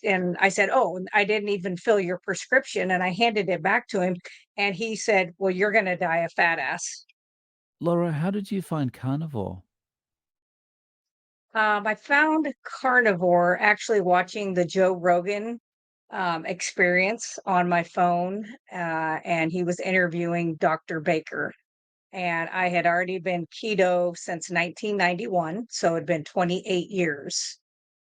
and I said, "Oh, I didn't even fill your prescription." And I handed it back to him, and he said, "Well, you're going to die a fat ass." Laura, how did you find Carnivore? I found Carnivore actually watching the Joe Rogan experience on my phone, and he was interviewing Dr. Baker. And I had already been keto since 1991, so it'd been 28 years.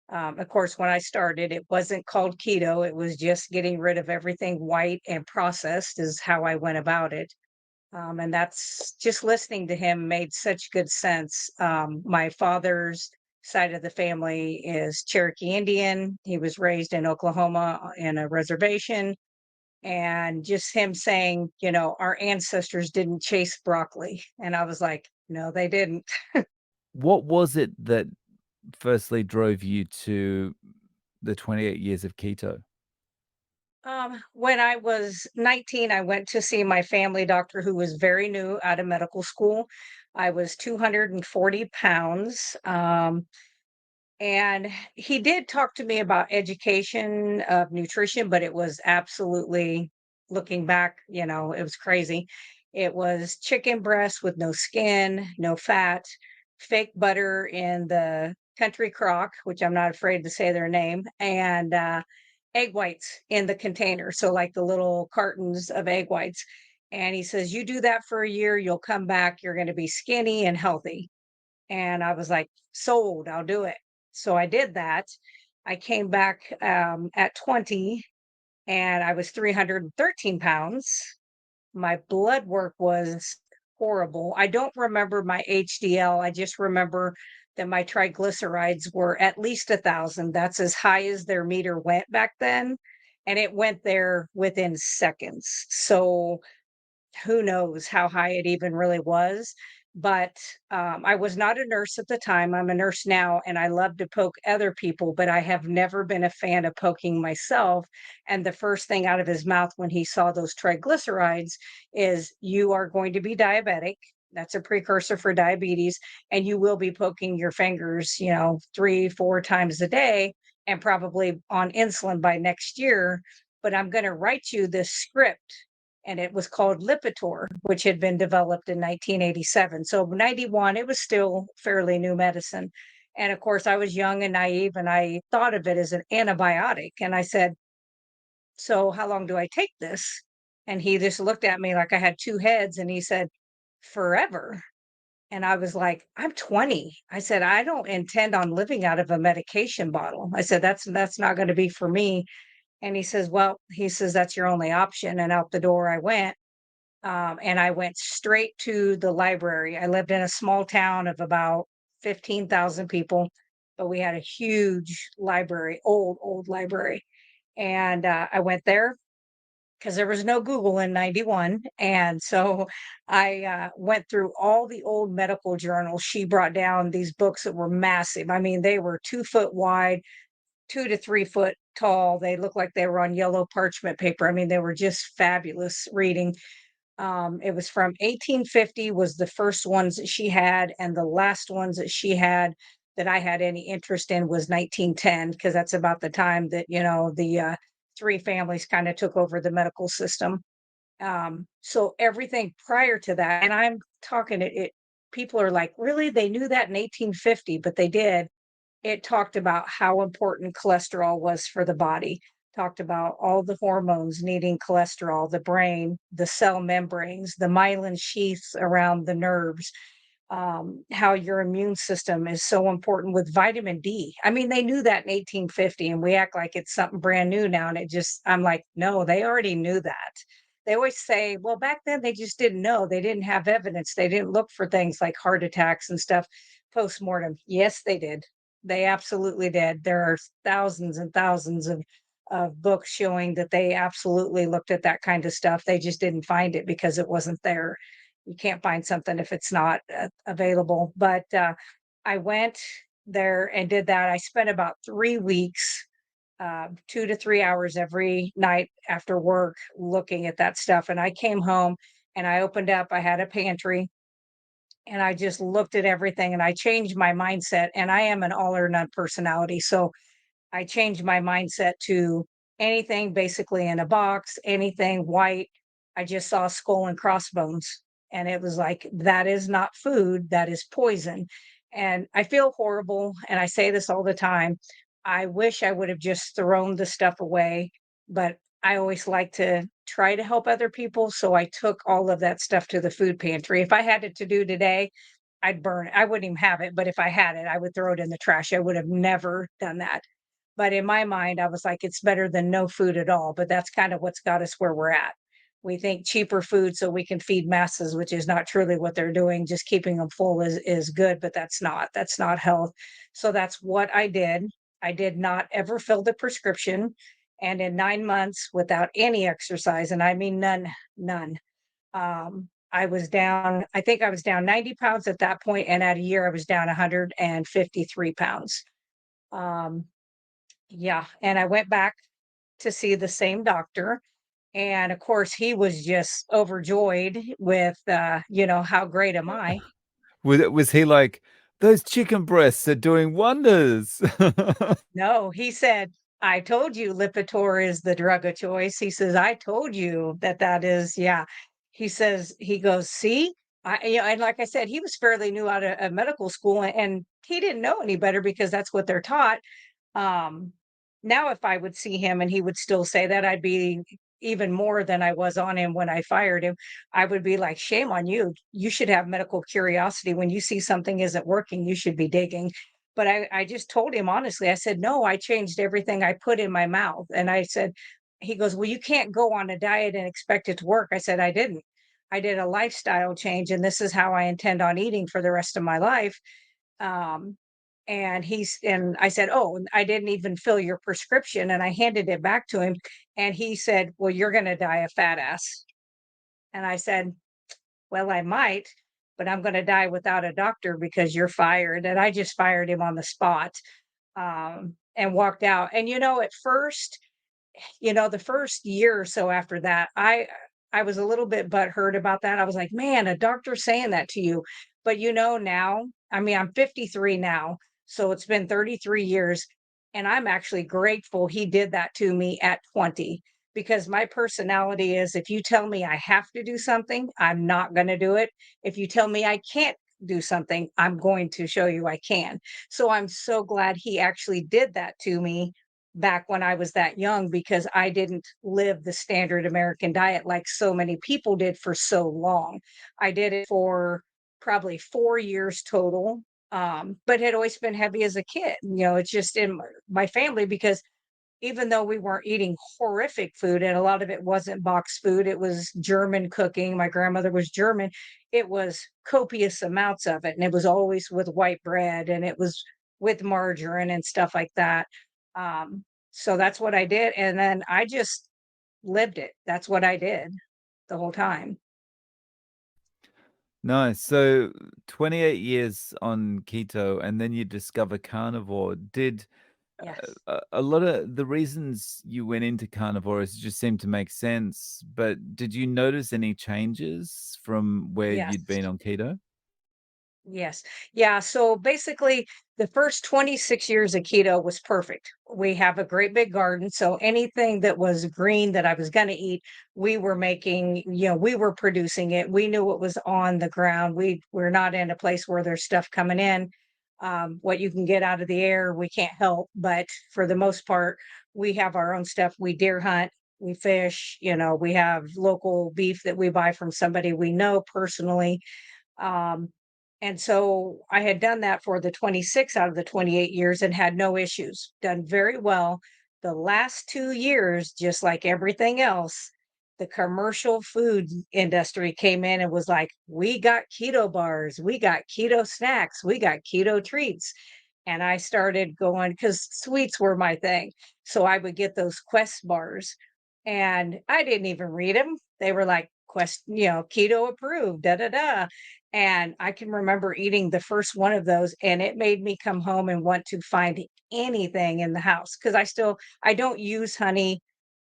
Of course, when I started, it wasn't called keto. It was just getting rid of everything white and processed, is how I went about it. And that's just listening to him made such good sense. My father's side of the family is Cherokee Indian. He was raised in Oklahoma in a reservation. And just him saying, our ancestors didn't chase broccoli. And I was like, no, they didn't. What was it that firstly drove you to the 28 years of keto? When I was 19, I went to see my family doctor who was very new out of medical school. I was 240 pounds. And he did talk to me about education of nutrition, but it was absolutely, looking back, it was crazy. It was chicken breast with no skin, no fat, fake butter in the country crock, which I'm not afraid to say their name, and egg whites in the container. So, like the little cartons of egg whites. And he says, you do that for a year, you'll come back, you're going to be skinny and healthy. And I was like, sold, I'll do it. So I did that. I came back at 20 and I was 313 pounds. My blood work was horrible. I don't remember my HDL. I just remember that my triglycerides were at least 1,000. That's as high as their meter went back then. And it went there within seconds. So who knows how high it even really was. But I was not a nurse at the time. I'm a nurse now, and I love to poke other people, but I have never been a fan of poking myself. And the first thing out of his mouth when he saw those triglycerides is, you are going to be diabetic. That's a precursor for diabetes. And you will be poking your fingers, 3, 4 times a day and probably on insulin by next year. But I'm going to write you this script, and it was called Lipitor, which had been developed in 1987. So 91, it was still fairly new medicine. And of course, I was young and naive, and I thought of it as an antibiotic. And I said, so how long do I take this? And he just looked at me like I had two heads, and he said, forever. And I was like, I'm 20. I said, I don't intend on living out of a medication bottle. I said, that's not going to be for me. And he says, well, that's your only option. And out the door I went. And I went straight to the library. I lived in a small town of about 15,000 people, but we had a huge library, old library. And I went there because there was no Google in 91. And so I went through all the old medical journals. She brought down these books that were massive. I mean, they were 2 foot wide, 2 to 3 foot tall. They looked like they were on yellow parchment paper. I mean, they were just fabulous reading. It was from 1850 was the first ones that she had, and the last ones that she had that I had any interest in was 1910, because that's about the time that, the three families kind of took over the medical system. So everything prior to that, and I'm talking people are like, really? They knew that in 1850, but they did. It talked about how important cholesterol was for the body, talked about all the hormones needing cholesterol, the brain, the cell membranes, the myelin sheaths around the nerves, how your immune system is so important with vitamin D. I mean, they knew that in 1850, and we act like it's something brand new now. And I'm like, no, they already knew that. They always say, well, back then they just didn't know. They didn't have evidence. They didn't look for things like heart attacks and stuff post-mortem. Yes, they did. They absolutely did. There are thousands and thousands of books showing that they absolutely looked at that kind of stuff. They just didn't find it because it wasn't there. You can't find something if it's not available. But I went there and did that. I spent about 3 weeks, 2 to 3 hours every night after work looking at that stuff. And I came home and I opened up, I had a pantry, and I just looked at everything and I changed my mindset. And I am an all or none personality. So I changed my mindset to anything basically in a box, anything white. I just saw skull and crossbones. And it was like, that is not food, that is poison. And I feel horrible. And I say this all the time. I wish I would have just thrown the stuff away, but I always like to try to help other people. So I took all of that stuff to the food pantry. If I had it to do today, I'd burn it. I wouldn't even have it. But if I had it, I would throw it in the trash. I would have never done that. But in my mind, I was like, it's better than no food at all. But that's kind of what's got us where we're at. We think cheaper food so we can feed masses, which is not truly what they're doing. Just keeping them full is good, but that's not. That's not health. So that's what I did. I did not ever fill the prescription. And in 9 months, without any exercise, and I mean none, none, I was down, I think I was down 90 pounds at that point, and at a year, I was down 153 pounds. Um, yeah, and I went back to see the same doctor, and of course, he was just overjoyed with, how great am I? Was he like, "Those chicken breasts are doing wonders." No, he said, "I told you Lipitor is the drug of choice." He says, "I told you that that is" yeah. He goes, "See?" And like I said, he was fairly new out of medical school, and he didn't know any better because that's what they're taught. Um, Now if I would see him and he would still say that, I'd be even more than I was on him when I fired him. I would be like, shame on you. You should have medical curiosity. When you see something isn't working, you should be digging. But I just told him honestly, I said, no, I changed everything I put in my mouth. And I said, he goes, well, you can't go on a diet and expect it to work. I said, I didn't. I did a lifestyle change, and this is how I intend on eating for the rest of my life. Um, and I said, "Oh, I didn't even fill your prescription." And I handed it back to him. And he said, "Well, you're going to die a fat ass." And I said, "Well, I might, but I'm going to die without a doctor because you're fired." And I just fired him on the spot, and walked out. And, at first, the first year or so after that, I was a little bit butthurt about that. I was like, "Man, a doctor saying that to you." But now, I mean, I'm 53 now, so it's been 33 years, and I'm actually grateful he did that to me at 20, because my personality is, if you tell me I have to do something, I'm not going to do it. If you tell me I can't do something, I'm going to show you I can. So I'm so glad he actually did that to me back when I was that young, because I didn't live the standard American diet like so many people did for so long. I did it for probably 4 years total, but had always been heavy as a kid. It's just in my family, because even though we weren't eating horrific food, and a lot of it wasn't box food, it was German cooking. My grandmother was German. It was copious amounts of it, and it was always with white bread, and it was with margarine and stuff like that. So that's what I did, and then I just lived it. That's what I did the whole time. Nice. So 28 years on keto, and then you discover carnivore. Did Yes. a lot of the reasons you went into carnivore is just seem to make sense, but did you notice any changes from where you'd Yes. been on keto? Yes. Yeah. So basically, the first 26 years of keto was perfect. We have a great big garden. So anything that was green that I was going to eat, we were making, we were producing it. We knew what was on the ground. We're not in a place where there's stuff coming in. What you can get out of the air, we can't help. But for the most part, we have our own stuff. We deer hunt, we fish, we have local beef that we buy from somebody we know personally. um, and so I had done that for the 26 out of the 28 years and had no issues, done very well. The last 2 years, just like everything else, the commercial food industry came in and was like, we got keto bars, we got keto snacks, we got keto treats. And I started going, because sweets were my thing. So I would get those Quest bars, and I didn't even read them. They were like, Quest, keto approved, da da da. And I can remember eating the first one of those, and it made me come home and want to find anything in the house, because I don't use honey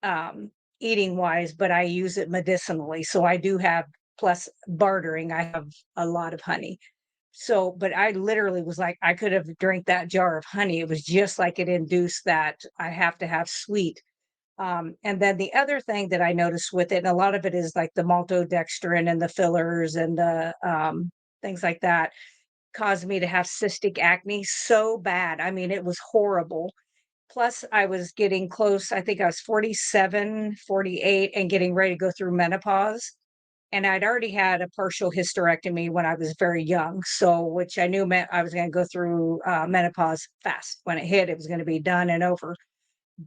um, eating wise, but I use it medicinally. So I do have, plus bartering, I have a lot of honey. So, but I literally was like, I could have drank that jar of honey. It was just like it induced that I have to have sweet. And then the other thing that I noticed with it, and a lot of it is like the maltodextrin and the fillers and the things like that, caused me to have cystic acne so bad. I mean, it was horrible. Plus, I was getting close. I think I was 47, 48, and getting ready to go through menopause. And I'd already had a partial hysterectomy when I was very young. So, which I knew meant I was going to go through menopause fast. When it hit, it was going to be done and over.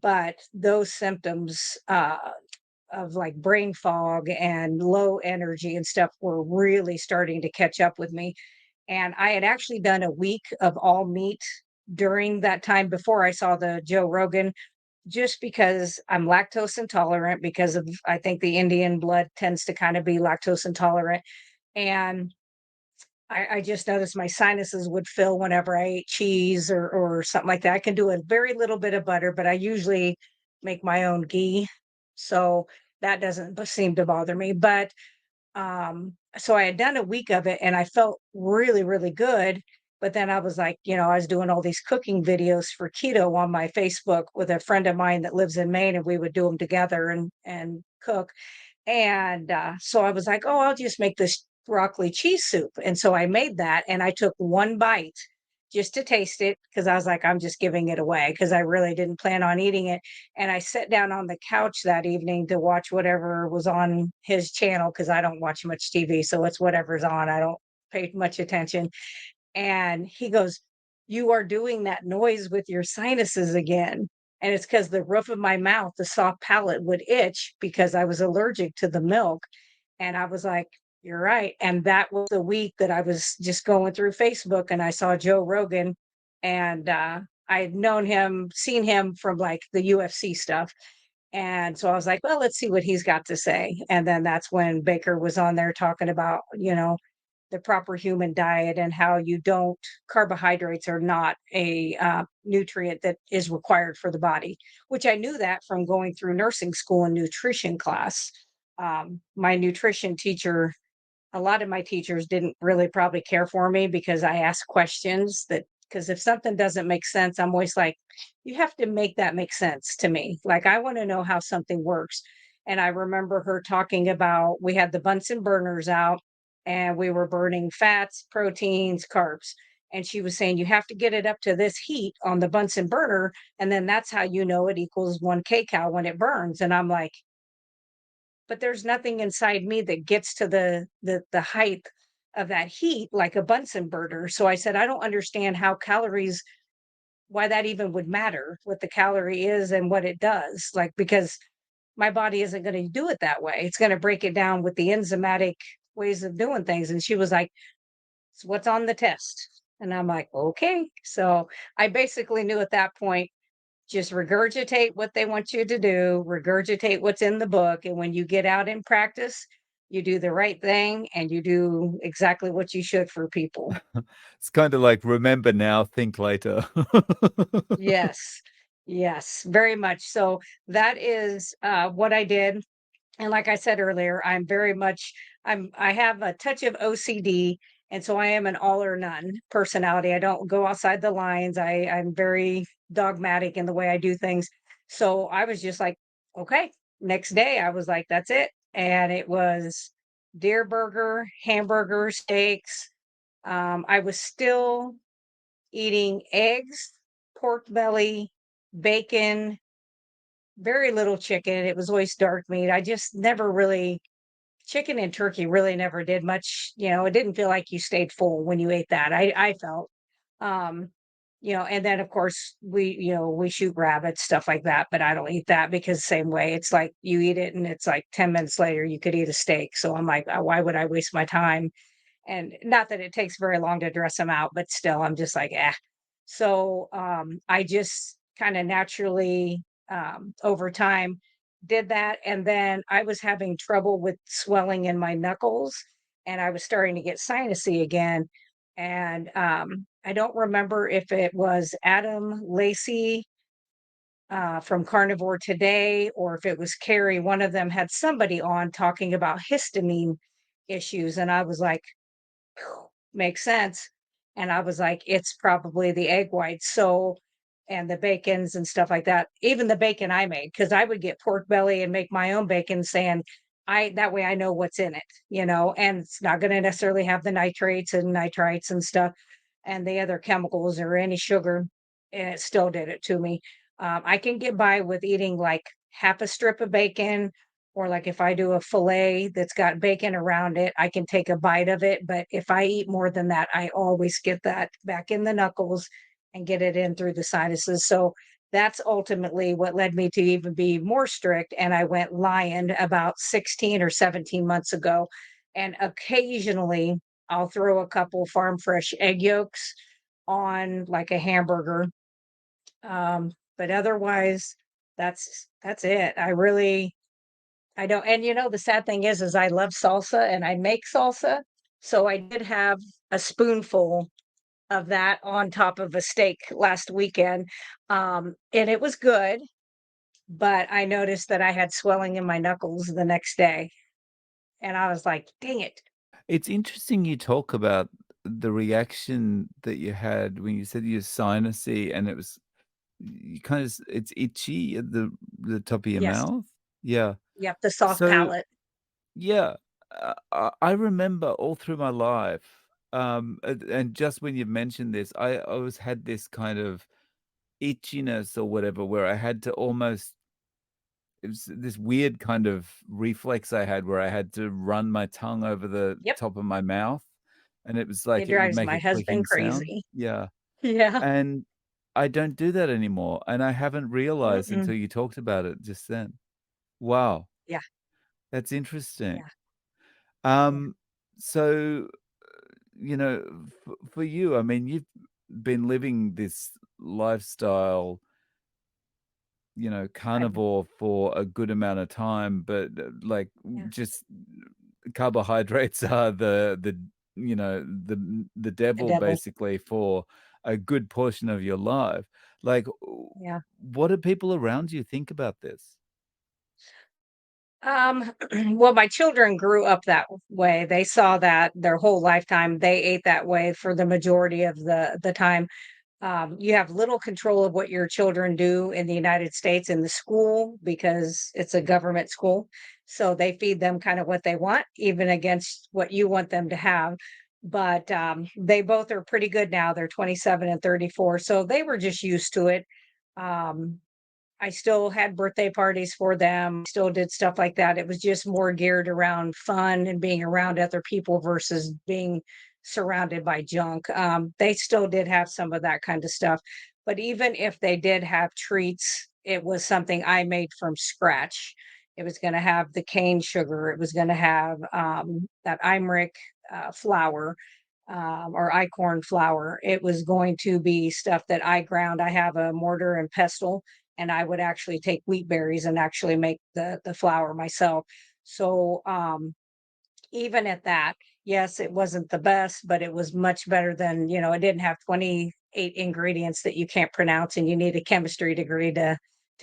But those symptoms of like brain fog and low energy and stuff were really starting to catch up with me. And I had actually done a week of all meat during that time before I saw the Joe Rogan, just because I'm lactose intolerant because of, I think the Indian blood tends to kind of be lactose intolerant. And I just noticed my sinuses would fill whenever I ate cheese or something like that. I can do a very little bit of butter, but I usually make my own ghee. So that doesn't seem to bother me. But so I had done a week of it and I felt really, really good. But then I was like, I was doing all these cooking videos for keto on my Facebook with a friend of mine that lives in Maine, and we would do them together and cook. And so I was like, oh, I'll just make this broccoli cheese soup. And so I made that and I took one bite just to taste it because I was like, I'm just giving it away because I really didn't plan on eating it. And I sat down on the couch that evening to watch whatever was on his channel because I don't watch much TV. So it's whatever's on. I don't pay much attention. And he goes, "You are doing that noise with your sinuses again." And it's because the roof of my mouth, the soft palate would itch because I was allergic to the milk. And I was like, "You're right." And that was the week that I was just going through Facebook and I saw Joe Rogan. And I had known him, seen him from like the UFC stuff. And so I was like, well, let's see what he's got to say. And then that's when Baker was on there talking about, the proper human diet and how you don't carbohydrates are not a nutrient that is required for the body, which I knew that from going through nursing school and nutrition class. My nutrition teacher, a lot of my teachers didn't really probably care for me because I asked questions that, because if something doesn't make sense, I'm always like, you have to make that make sense to me. Like, I want to know how something works. And I remember her talking about, we had the Bunsen burners out and we were burning fats, proteins, carbs. And she was saying, you have to get it up to this heat on the Bunsen burner. And then that's how you know it equals 1 kcal when it burns. And I'm like, but there's nothing inside me that gets to the height of that heat like a Bunsen burner. So I said, I don't understand how calories, why that even would matter, what the calorie is and what it does. Like, because my body isn't going to do it that way. It's going to break it down with the enzymatic ways of doing things. And she was like, "So what's on the test?" And I'm like, okay. So I basically knew at that point, just regurgitate what they want you to do, regurgitate what's in the book. And when you get out in practice, you do the right thing and you do exactly what you should for people. It's kinda like remember now, think later. Yes. Yes, very much. So that is what I did. And like I said earlier, I have a touch of OCD. And so I am an all or none personality. I don't go outside the lines. I'm very dogmatic in the way I do things. So I was just like, okay. Next day I was like, that's it. And it was deer burger, hamburger, steaks. I was still eating eggs, pork belly, bacon, very little chicken. It was always dark meat. I just never really, chicken and turkey really never did much. It didn't feel like you stayed full when you ate that. I felt, um, and then of course we shoot rabbits, stuff like that, but I don't eat that because same way, it's like you eat it and it's like 10 minutes later you could eat a steak. So I'm like, why would I waste my time? And not that it takes very long to dress them out, but still, I'm just like, eh. So I just kind of naturally, over time, did that. And then I was having trouble with swelling in my knuckles and I was starting to get sinusy again. And I don't remember if it was Adam Lacey from Carnivore Today or if it was Carrie. One of them had somebody on talking about histamine issues. And I was like, makes sense. And I was like, it's probably the egg whites. So, and the bacons and stuff like that. Even the bacon I made, because I would get pork belly and make my own bacon saying, that way I know what's in it, and it's not going to necessarily have the nitrates and nitrites and stuff and the other chemicals or any sugar. And it still did it to me. I can get by with eating like half a strip of bacon, or like if I do a fillet that's got bacon around it, I can take a bite of it. But if I eat more than that, I always get that back in the knuckles and get it in through the sinuses. So that's ultimately what led me to even be more strict. And I went lion about 16 or 17 months ago. And occasionally I'll throw a couple farm fresh egg yolks on like a hamburger. But otherwise, that's it. I don't. And the sad thing is I love salsa and I make salsa. So I did have a spoonful of that on top of a steak last weekend. And it was good, but I noticed that I had swelling in my knuckles the next day. And I was like, dang it. It's interesting you talk about the reaction that you had when you said you're sinusy and it was you kind of it's itchy at the top of your Yes. mouth? Yeah. Yep. The soft So, palate. yeah, I remember all through my life, and just when you mentioned this, I always had this kind of itchiness or whatever where I had to almost it was this weird kind of reflex I had where I had to run my tongue over the Yep. top of my mouth, and it was like It it would drives make my a clicking husband sound. crazy. Yeah, Yeah. and I don't do that anymore, and I haven't realized Mm-mm. until you talked about it just then. Wow, Yeah. that's interesting. Yeah. Yeah. Um, so, for you, I mean, you've been living this lifestyle, I, carnivore for a good amount of time, but, like, yeah. just carbohydrates are the The devil devil. basically for a good portion of your life. Like, Yeah. what do people around you think about this? Well, my children grew up that way. They saw that their whole lifetime. They ate that way for the majority of the time. You have little control of what your children do in the United States in the school because it's a government school. So they feed them kind of what they want, even against what you want them to have. But they both are pretty good now. They're 27 and 34. So they were just used to it. Um, I still had birthday parties for them, still did stuff like that. It was just more geared around fun and being around other people versus being surrounded by junk. They still did have some of that kind of stuff. But even if they did have treats, it was something I made from scratch. It was going to have the cane sugar, it was going to have that Imric flour. Or icorn flour. It was going to be stuff that I ground. I have a mortar and pestle, and I would actually take wheat berries and actually make the flour myself. So even at that, yes, it wasn't the best, but it was much better than, it didn't have 28 ingredients that you can't pronounce and you need a chemistry degree to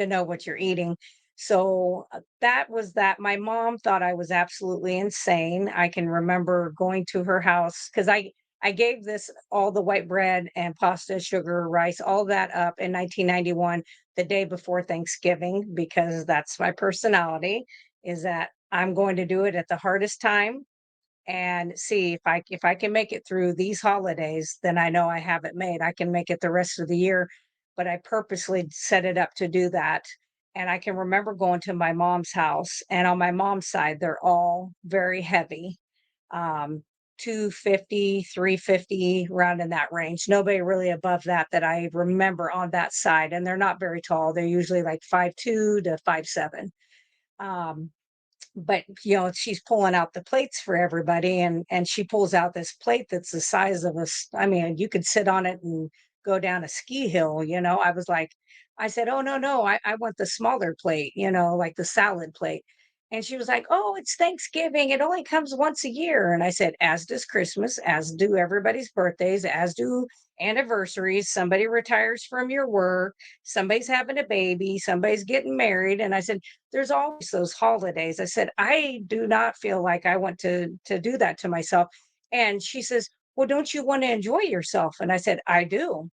know what you're eating. So that was that. My mom thought I was absolutely insane. I can remember going to her house because I gave this all the white bread and pasta, sugar, rice, all that up in 1991, the day before Thanksgiving, because that's my personality, is that I'm going to do it at the hardest time and see if I can make it through these holidays, then I know I have it made. I can make it the rest of the year, but I purposely set it up to do that. And I can remember going to my mom's house, and on my mom's side, they're all very heavy. 250, 350, around in that range. Nobody really above that I remember on that side. And they're not very tall. They're usually like 5'2" to 5'7". Um, but she's pulling out the plates for everybody, and she pulls out this plate that's the size of I mean, you could sit on it and go down a ski hill. I was like, I said, oh, no, I want the smaller plate, like the salad plate. And she was like, oh, it's Thanksgiving, it only comes once a year. And I said, as does Christmas, as do everybody's birthdays, as do anniversaries. Somebody retires from your work, somebody's having a baby, somebody's getting married. And I said, there's always those holidays. I said, I do not feel like I want to do that to myself. And she says, "Well, don't you want to enjoy yourself?" And I said, "I do."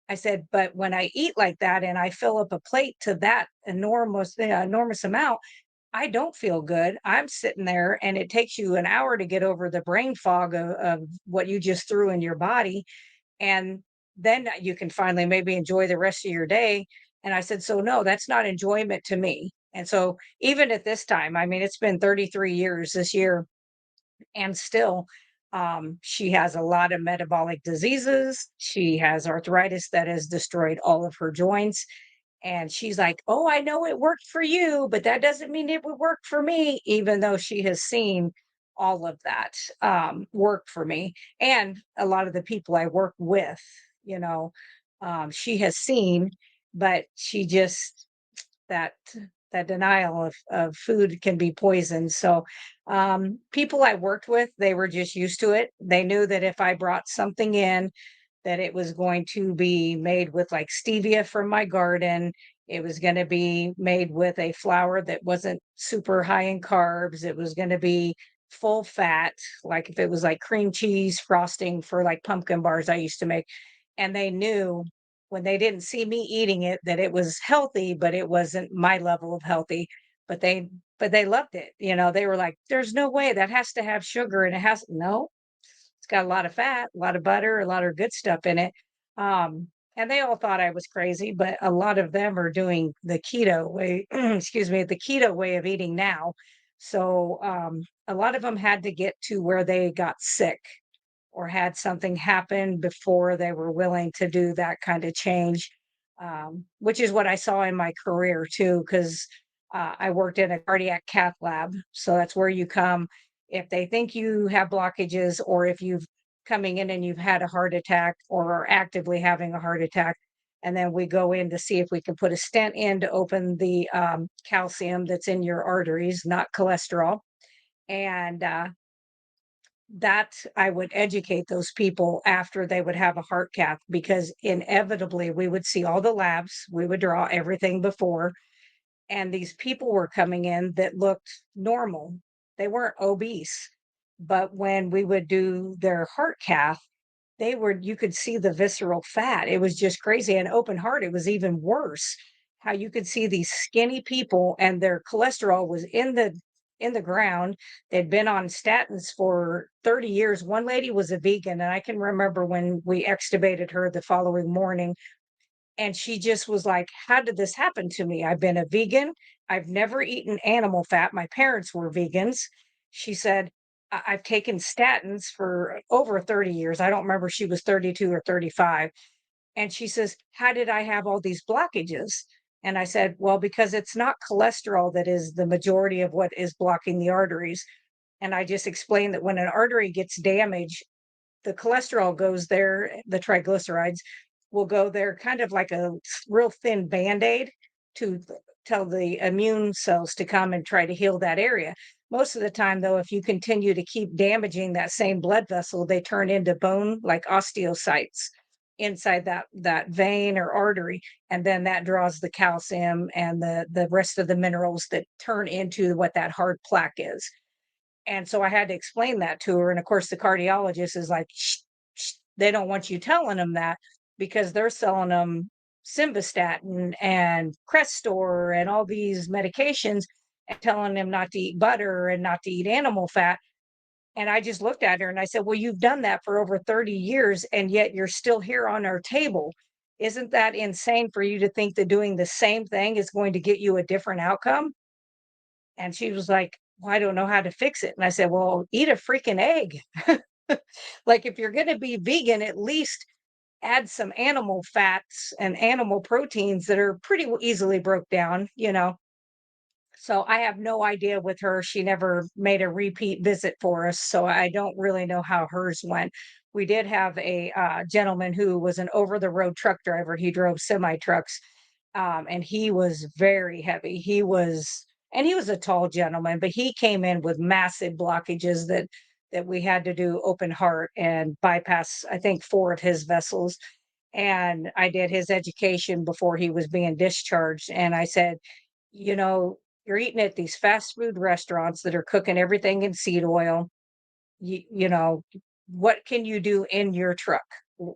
I said, "But when I eat like that and I fill up a plate to that enormous amount, I don't feel good. I'm sitting there and it takes you an hour to get over the brain fog of what you just threw in your body. And then you can finally maybe enjoy the rest of your day." And I said, "So, no, that's not enjoyment to me." And so, even at this time, I mean, it's been 33 years this year, and still, she has a lot of metabolic diseases. She has arthritis that has destroyed all of her joints. And she's like, "Oh, I know it worked for you, but that doesn't mean it would work for me," even though she has seen all of that work for me and a lot of the people I work with, you know, she has seen, but she just, that that denial of food can be poison. So people I worked with, they were just used to it. They knew that if I brought something in, that it was going to be made with like stevia from my garden. It was going to be made with a flour that wasn't super high in carbs. It was going to be full fat, like if it was like cream cheese frosting for like pumpkin bars I used to make. And they knew when they didn't see me eating it that it was healthy, but it wasn't my level of healthy. But they loved it. You know, they were like, "There's no way that has to have sugar and it has no, it's got a lot of fat, a lot of butter, a lot of good stuff in it." And they all thought I was crazy, but a lot of them are doing the keto way, excuse me, the keto way of eating now. So a lot of them had to get to where they got sick or had something happen before they were willing to do that kind of change, which is what I saw in my career too, because I worked in a cardiac cath lab. So that's where you come if they think you have blockages or if you've coming in and you've had a heart attack or are actively having a heart attack. And then we go in to see if we can put a stent in to open the calcium that's in your arteries, not cholesterol. And that I would educate those people after they would have a heart cath because inevitably we would see all the labs, we would draw everything before, and these people were coming in that looked normal. They weren't obese. But when we would do their heart cath, they were, you could see the visceral fat. It was just crazy. And open heart, it was even worse. How you could see these skinny people and their cholesterol was in the ground. They'd been on statins for 30 years. One lady was a vegan, and I can remember when we extubated her the following morning, and she just was like, "How did this happen to me? I've been a vegan. I've never eaten animal fat. My parents were vegans." She said, I've taken statins for over 30 years." I don't remember, she was 32 or 35. And she says, "How did I have all these blockages?" And I said, "Well, because it's not cholesterol that is the majority of what is blocking the arteries." And I just explained that when an artery gets damaged, the cholesterol goes there, the triglycerides will go there kind of like a real thin band-aid to tell the immune cells to come and try to heal that area. Most of the time, though, if you continue to keep damaging that same blood vessel, they turn into bone like osteocytes inside that vein or artery, and then that draws the calcium and the rest of the minerals that turn into what that hard plaque is. And so I had to explain that to her. And of course, the cardiologist is like, "Shh, shh." They don't want you telling them that because they're selling them simvastatin and Crestor and all these medications and telling them not to eat butter and not to eat animal fat. And I just looked at her and I said, "Well, you've done that for over 30 years and yet you're still here on our table. Isn't that insane for you to think that doing the same thing is going to get you a different outcome?" And she was like, "Well, I don't know how to fix it." And I said, "Well, eat a freaking egg." Like, if you're gonna be vegan, at least add some animal fats and animal proteins that are pretty easily broke down, you know? So I have no idea with her. She never made a repeat visit for us, so I don't really know how hers went. We did have a gentleman who was an over the road truck driver. He drove semi trucks, and he was very heavy. He was a tall gentleman, but he came in with massive blockages that we had to do open heart and bypass, I think, four of his vessels. And I did his education before he was being discharged. And I said, you know, you're eating at these fast food restaurants that are cooking everything in seed oil. You know, what can you do in your truck?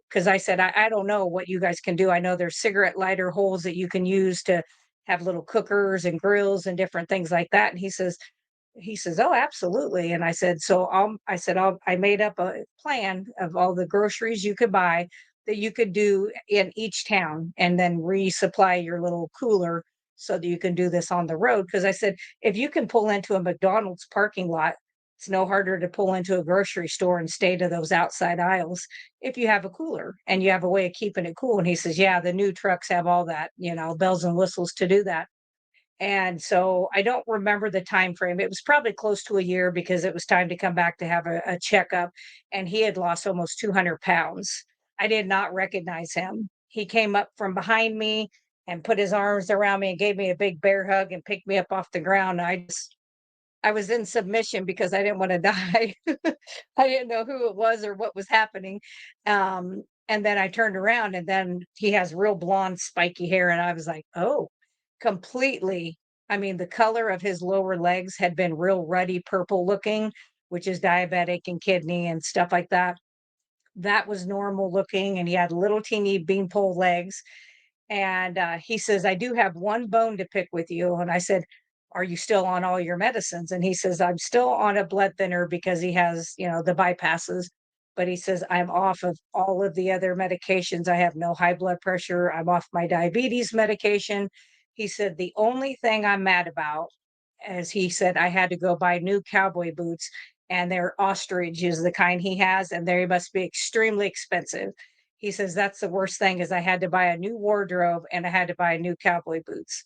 Because I said, I don't know what you guys can do. I know there's cigarette lighter holes that you can use to have little cookers and grills and different things like that. And he says, "Oh, absolutely." And I said, "So I made up a plan of all the groceries you could buy that you could do in each town and then resupply your little cooler so that you can do this on the road." Because I said, if you can pull into a McDonald's parking lot, it's no harder to pull into a grocery store and stay to those outside aisles if you have a cooler and you have a way of keeping it cool. And he says, "Yeah, the new trucks have all that, bells and whistles to do that." And so I don't remember the time frame. It was probably close to a year because it was time to come back to have a checkup. And he had lost almost 200 pounds. I did not recognize him. He came up from behind me and put his arms around me and gave me a big bear hug and picked me up off the ground. I was in submission because I didn't want to die. I didn't know who it was or what was happening. And then I turned around and then he has real blonde, spiky hair. And I was like, oh, completely. I mean, the color of his lower legs had been real ruddy purple looking, which is diabetic and kidney and stuff like that. That was normal looking. And he had little teeny beanpole legs. And he says, "I do have one bone to pick with you." And I said, "Are you still on all your medicines?" And he says, "I'm still on a blood thinner because he has, the bypasses." But he says, "I'm off of all of the other medications. I have no high blood pressure. I'm off my diabetes medication." He said, "The only thing I'm mad about," as he said, "I had to go buy new cowboy boots and they're ostrich is the kind he has, and they must be extremely expensive." He says, "That's the worst thing is I had to buy a new wardrobe and I had to buy new cowboy boots."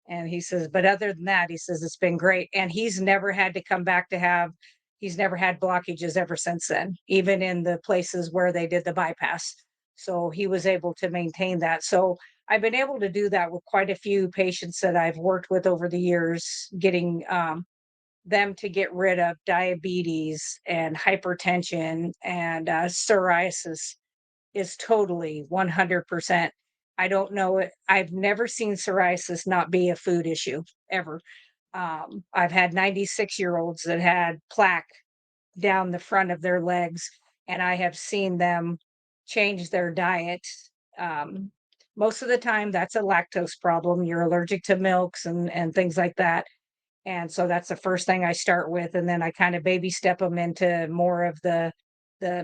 And he says, "But other than that," he says, "it's been great." And he's never had blockages ever since then, even in the places where they did the bypass. So he was able to maintain that. So I've been able to do that with quite a few patients that I've worked with over the years, getting them to get rid of diabetes and hypertension and psoriasis is totally 100%. I don't know it. I've never seen psoriasis not be a food issue ever. I've had 96-year-olds that had plaque down the front of their legs, and I have seen them change their diet. Um, Most of the time, that's a lactose problem. You're allergic to milks and things like that. And so that's the first thing I start with, and then I kind of baby step them into more of the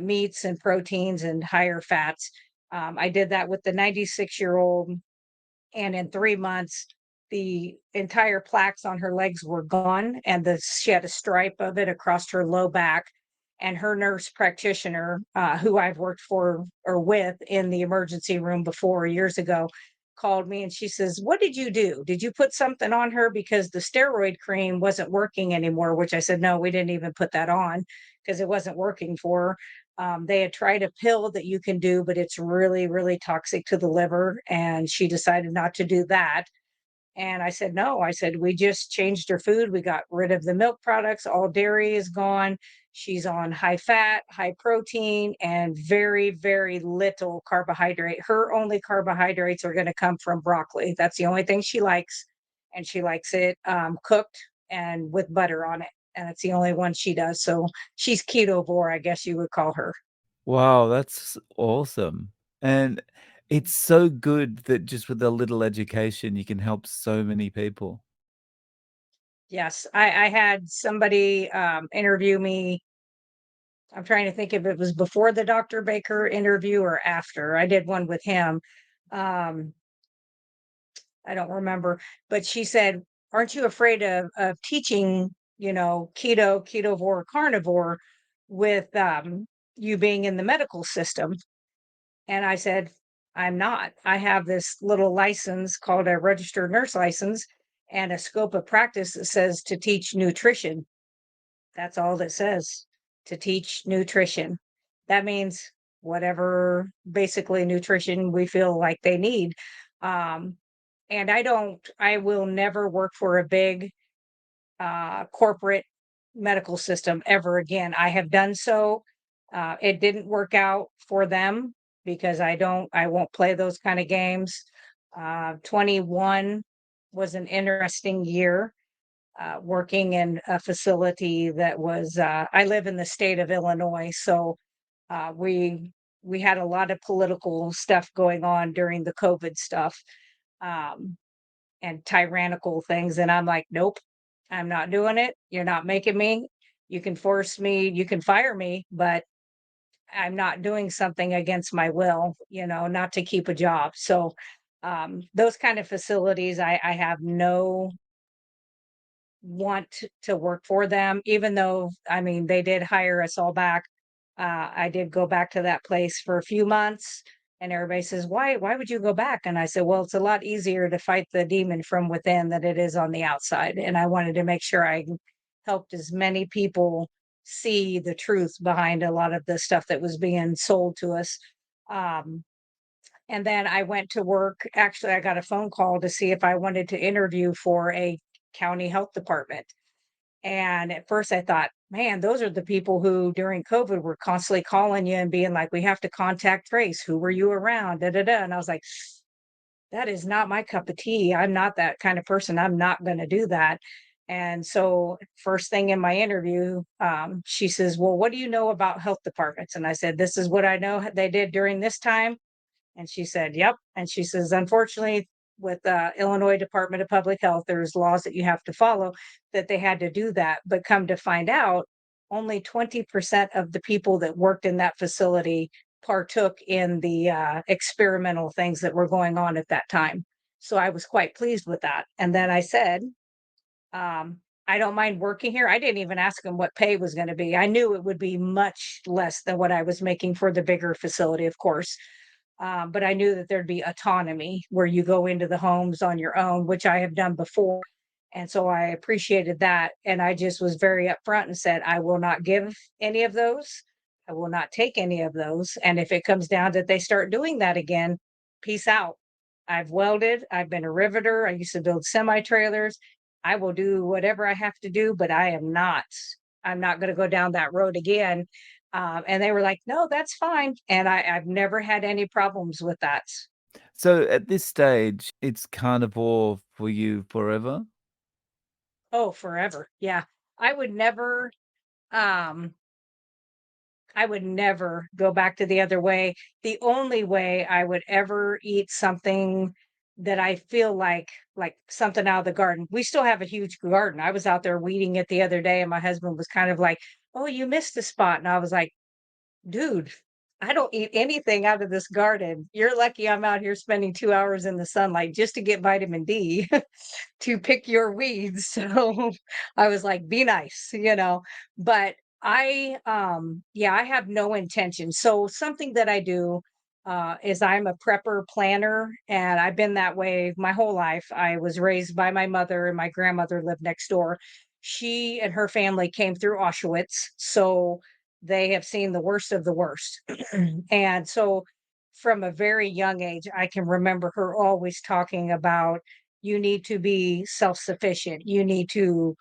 meats and proteins and higher fats. I did that with the 96-year-old, and in 3 months, the entire plaques on her legs were gone, and she had a stripe of it across her low back. And her nurse practitioner, who I've worked for or with in the emergency room before years ago, called me and she says, "What did you do? Did you put something on her? Because the steroid cream wasn't working anymore." Which I said, "No, we didn't even put that on because it wasn't working for her." They had tried a pill that you can do, but it's really, really toxic to the liver. And she decided not to do that. And I said, "No," I said, "we just changed her food. We got rid of the milk products. All dairy is gone. She's on high fat, high protein, and very, very little carbohydrate. Her only carbohydrates are going to come from broccoli. That's the only thing she likes. And she likes it cooked and with butter on it. And it's the only one she does. So she's ketovore, I guess you would call her." Wow, that's awesome. And it's so good that just with a little education, you can help so many people. Yes, I had somebody interview me. I'm trying to think if it was before the Dr. Baker interview or after. I did one with him. Um, I don't remember, but she said, "Aren't you afraid of teaching, ketovore, carnivore with you being in the medical system?" And I said, "I'm not. I have this little license called a registered nurse license and a scope of practice that says to teach nutrition. That's all it says, to teach nutrition. That means whatever basically nutrition we feel like they need." Um, and I will never work for a big corporate medical system ever again. I have done so. It didn't work out for them because I won't play those kind of games. 21 was an interesting year working in a facility that was, I live in the state of Illinois. So We had a lot of political stuff going on during the COVID stuff, um, and tyrannical things, and I'm like, "Nope, I'm not doing it. You're not making me. You can force me, you can fire me, but I'm not doing something against my will, not to keep a job." So, those kind of facilities, I have no want to work for them, even though, I mean, they did hire us all back. I did go back to that place for a few months, and everybody says, "Why would you go back?" And I said, "Well, it's a lot easier to fight the demon from within than it is on the outside." And I wanted to make sure I helped as many people see the truth behind a lot of the stuff that was being sold to us. Um, and then I went to work. Actually, I got a phone call to see if I wanted to interview for a county health department. And at first I thought, man, those are the people who during COVID were constantly calling you and being like, we have to contact trace. Who were you around? Da, da, da. And I was like, that is not my cup of tea. I'm not that kind of person. I'm not going to do that. And so, first thing in my interview, she says, "Well, what do you know about health departments?" And I said, "This is what I know they did during this time." And she said, "Yep." And she says, "Unfortunately, with Illinois Department of Public Health, there's laws that you have to follow that they had to do that. But come to find out, only 20% of the people that worked in that facility partook in the experimental things that were going on at that time." So I was quite pleased with that. And then I said, I don't mind working here. I didn't even ask them what pay was going to be. I knew it would be much less than what I was making for the bigger facility, of course. But I knew that there'd be autonomy where you go into the homes on your own, which I have done before. And so I appreciated that. And I just was very upfront and said, I will not give any of those. I will not take any of those. And if it comes down that they start doing that again, peace out. I've welded, I've been a riveter, I used to build semi trailers. I will do whatever I have to do, but I'm not going to go down that road again. And they were like, "No, that's fine." And I've never had any problems with that. So at this stage, it's carnivore for you forever? Oh, forever. Yeah. I would never, um, I would never go back to the other way. The only way I would ever eat something that I feel like something out of the garden. We still have a huge garden. I was out there weeding it the other day, and my husband was kind of like, "Oh, you missed a spot." And I was like, "Dude, I don't eat anything out of this garden. You're lucky I'm out here spending 2 hours in the sunlight just to get vitamin D to pick your weeds." So I was like, "Be nice," you know? But yeah, I have no intention. So something that I do, is I'm a prepper planner, and I've been that way my whole life. I was raised by my mother, and my grandmother lived next door. She and her family came through Auschwitz, so they have seen the worst of the worst. And so from a very young age, I can remember her always talking about, you need to be self-sufficient. You need to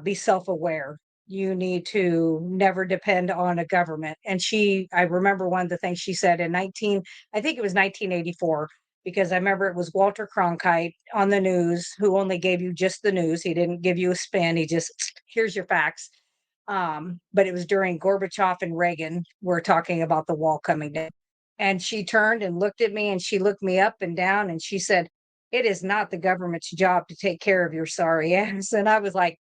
be self-aware. You need to never depend on a government. And I remember one of the things she said in I think it was 1984, because I remember it was Walter Cronkite on the news who only gave you just the news. He didn't give you a spin. He just, here's your facts. But it was during Gorbachev and Reagan. We're talking about the wall coming down. And she turned and looked at me, and she looked me up and down, and she said, "It is not the government's job to take care of your sorry ass." And I was like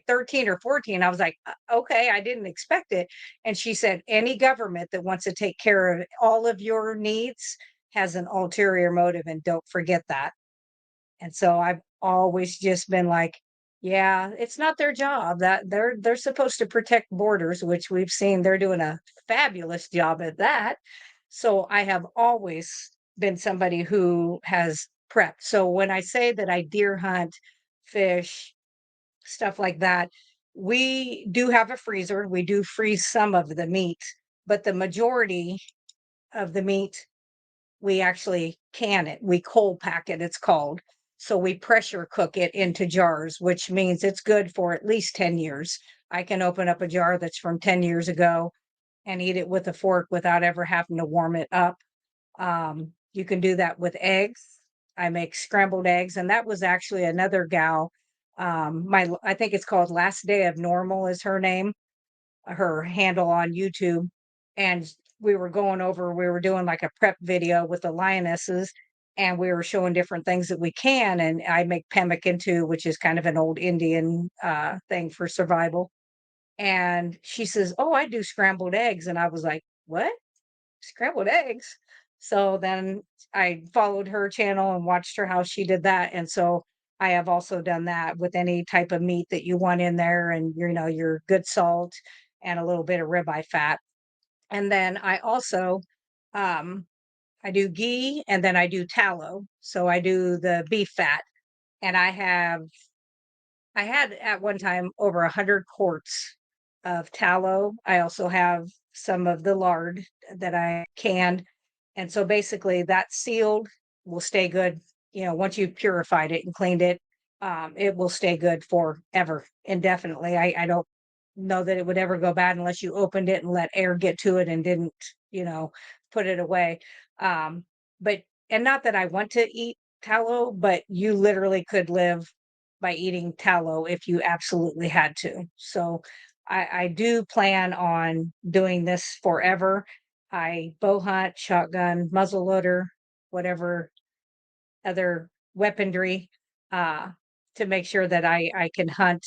13 or 14. I was like, Okay, I didn't expect it." And she said, "Any government that wants to take care of all of your needs has an ulterior motive, and don't forget that." And so I've always just been like, yeah, it's not their job. That they're supposed to protect borders, which we've seen they're doing a fabulous job at that. So I have always been somebody who has prepped. So when I say that I deer hunt, fish, stuff like that, we do have a freezer. We do freeze some of the meat, but the majority of the meat, we actually can it. We cold pack it, it's called. So we pressure cook it into jars, which means it's good for at least 10 years. I can open up a jar that's from 10 years ago and eat it with a fork without ever having to warm it up. You can do that with eggs. I make scrambled eggs, and that was actually another gal. I think it's called Last Day of Normal is her name, her handle on YouTube. and we were doing like a prep video with the lionesses, and we were showing different things that we can, and I make pemmican too, which is kind of an old Indian thing for survival. And she says, "Oh, I do scrambled eggs." And I was like, "What? Scrambled eggs?" So then I followed her channel and watched her how she did that. And so I have also done that with any type of meat that you want in there, and your good salt and a little bit of ribeye fat. And then I also um I do ghee, and then I do tallow. So I do the beef fat, and I had at one time over 100 quarts of tallow. I also have some of the lard that I canned. And so basically that sealed will stay good. Once you've purified it and cleaned it, it will stay good forever, indefinitely. I don't know that it would ever go bad unless you opened it and let air get to it and didn't, you know, put it away. Um, but, and not that I want to eat tallow, but you literally could live by eating tallow if you absolutely had to. So I do plan on doing this forever. I bow hunt, shotgun, muzzle loader, whatever other weaponry, uh, to make sure that I can hunt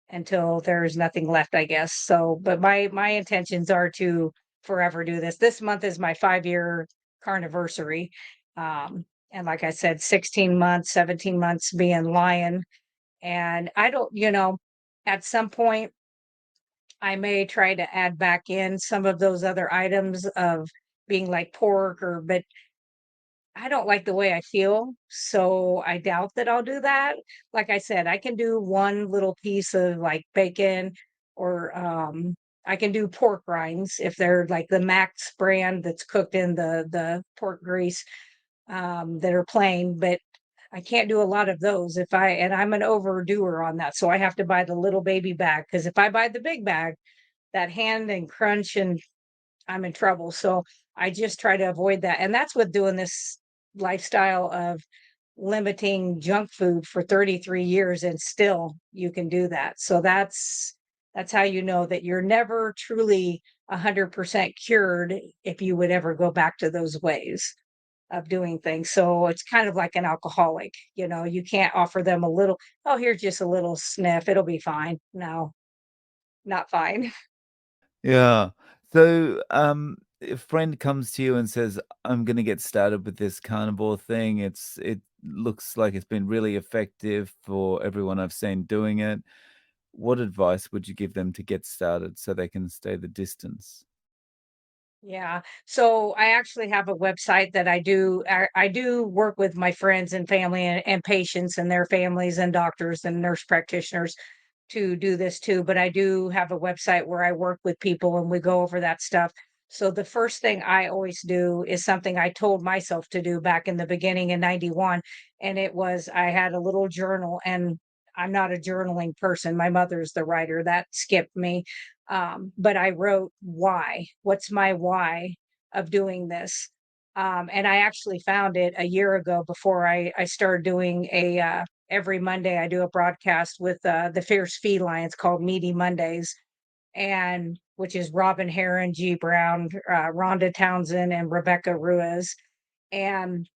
until there's nothing left, I guess. So, but my intentions are to forever do this. This month is my 5-year carniversary. And like I said, 16 months, 17 months being lion. And I don't, at some point I may try to add back in some of those other items of being like pork, but I don't like the way I feel, so I doubt that I'll do that. Like I said, I can do one little piece of like bacon, or I can do pork rinds if they're like the Max brand that's cooked in the pork grease, that are plain, but I can't do a lot of those and I'm an overdoer on that. So I have to buy the little baby bag, because if I buy the big bag, that hand and crunch, and I'm in trouble. So I just try to avoid that. And that's with doing this lifestyle of limiting junk food for 33 years, and still you can do that. So that's how you know that you're never truly 100% cured if you would ever go back to those ways of doing things. So it's kind of like an alcoholic, you can't offer them a little, "Oh, here's just a little sniff, it'll be fine." No, not fine. Yeah. So, a friend comes to you and says, "I'm gonna get started with this carnivore thing. It looks like it's been really effective for everyone I've seen doing it." What advice would you give them to get started so they can stay the distance? Yeah. So I actually have a website that I do work with my friends and family, and patients and their families and doctors and nurse practitioners to do this too. But I do have a website where I work with people and we go over that stuff. So the first thing I always do is something I told myself to do back in the beginning in 91. And it was, I had a little journal, and I'm not a journaling person. My mother's the writer, that skipped me. But I wrote why. What's my why of doing this? And I actually found it a year ago before I started doing every Monday I do a broadcast with the Fierce Felines called Meaty Mondays, and which is Robin Heron, G. Brown, Rhonda Townsend, and Rebecca Ruiz. And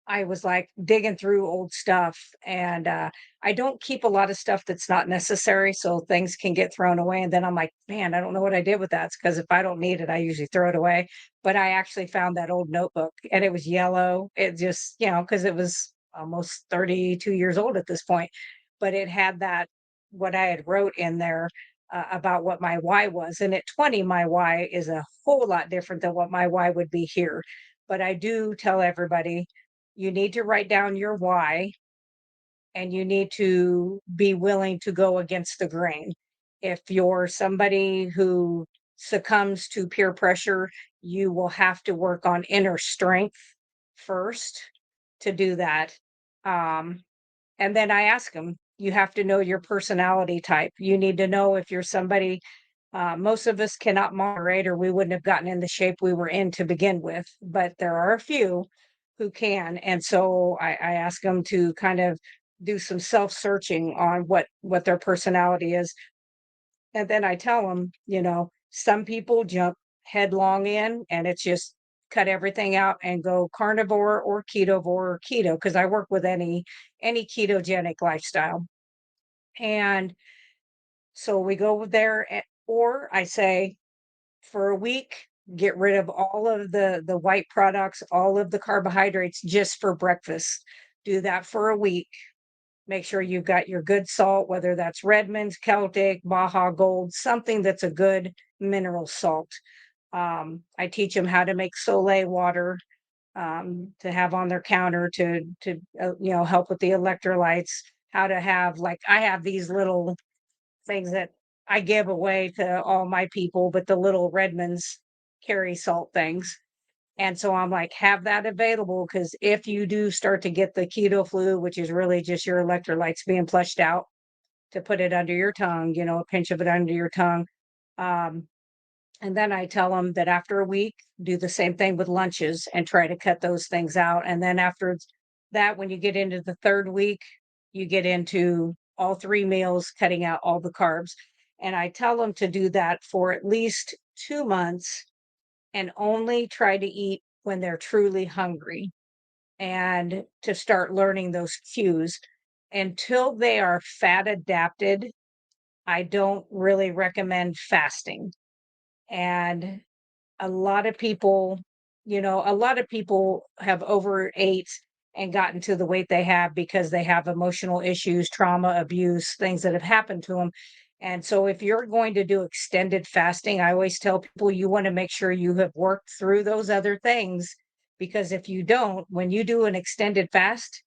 I was like digging through old stuff, and I don't keep a lot of stuff that's not necessary, so things can get thrown away. And then I'm like, man, I don't know what I did with that. It's because if I don't need it, I usually throw it away. But I actually found that old notebook, and it was yellow. It just, because it was almost 32 years old at this point, but it had that what I had wrote in there. About what my why was. And at 20, my why is a whole lot different than what my why would be here. But I do tell everybody, you need to write down your why, and you need to be willing to go against the grain. If you're somebody who succumbs to peer pressure, you will have to work on inner strength first to do that. Um, and then I ask them, you have to know your personality type. You need to know if you're somebody, most of us cannot moderate, or we wouldn't have gotten in the shape we were in to begin with, but there are a few who can. And so I ask them to kind of do some self-searching on what their personality is. And then I tell them, some people jump headlong in, and it's just cut everything out and go carnivore or keto because I work with any ketogenic lifestyle. And so we go there, or I say for a week, get rid of all of the white products, all of the carbohydrates just for breakfast. Do that for a week. Make sure you've got your good salt, whether that's Redmond's, Celtic, Baja Gold, something that's a good mineral salt. I teach them how to make Soleil water to have on their counter to help with the electrolytes. How to have like I have these little things that I give away to all my people, but the little Redmonds carry salt things. And so I'm like, have that available because if you do start to get the keto flu, which is really just your electrolytes being flushed out, to put it under your tongue, a pinch of it under your tongue. Um, and then I tell them that after a week, do the same thing with lunches and try to cut those things out. And then after that, when you get into the third week, you get into all three meals, cutting out all the carbs. And I tell them to do that for at least 2 months and only try to eat when they're truly hungry and to start learning those cues. Until they are fat adapted, I don't really recommend fasting. And a lot of people have overate and gotten to the weight they have because they have emotional issues, trauma, abuse, things that have happened to them. And so, if you're going to do extended fasting, I always tell people you want to make sure you have worked through those other things because if you don't, when you do an extended fast,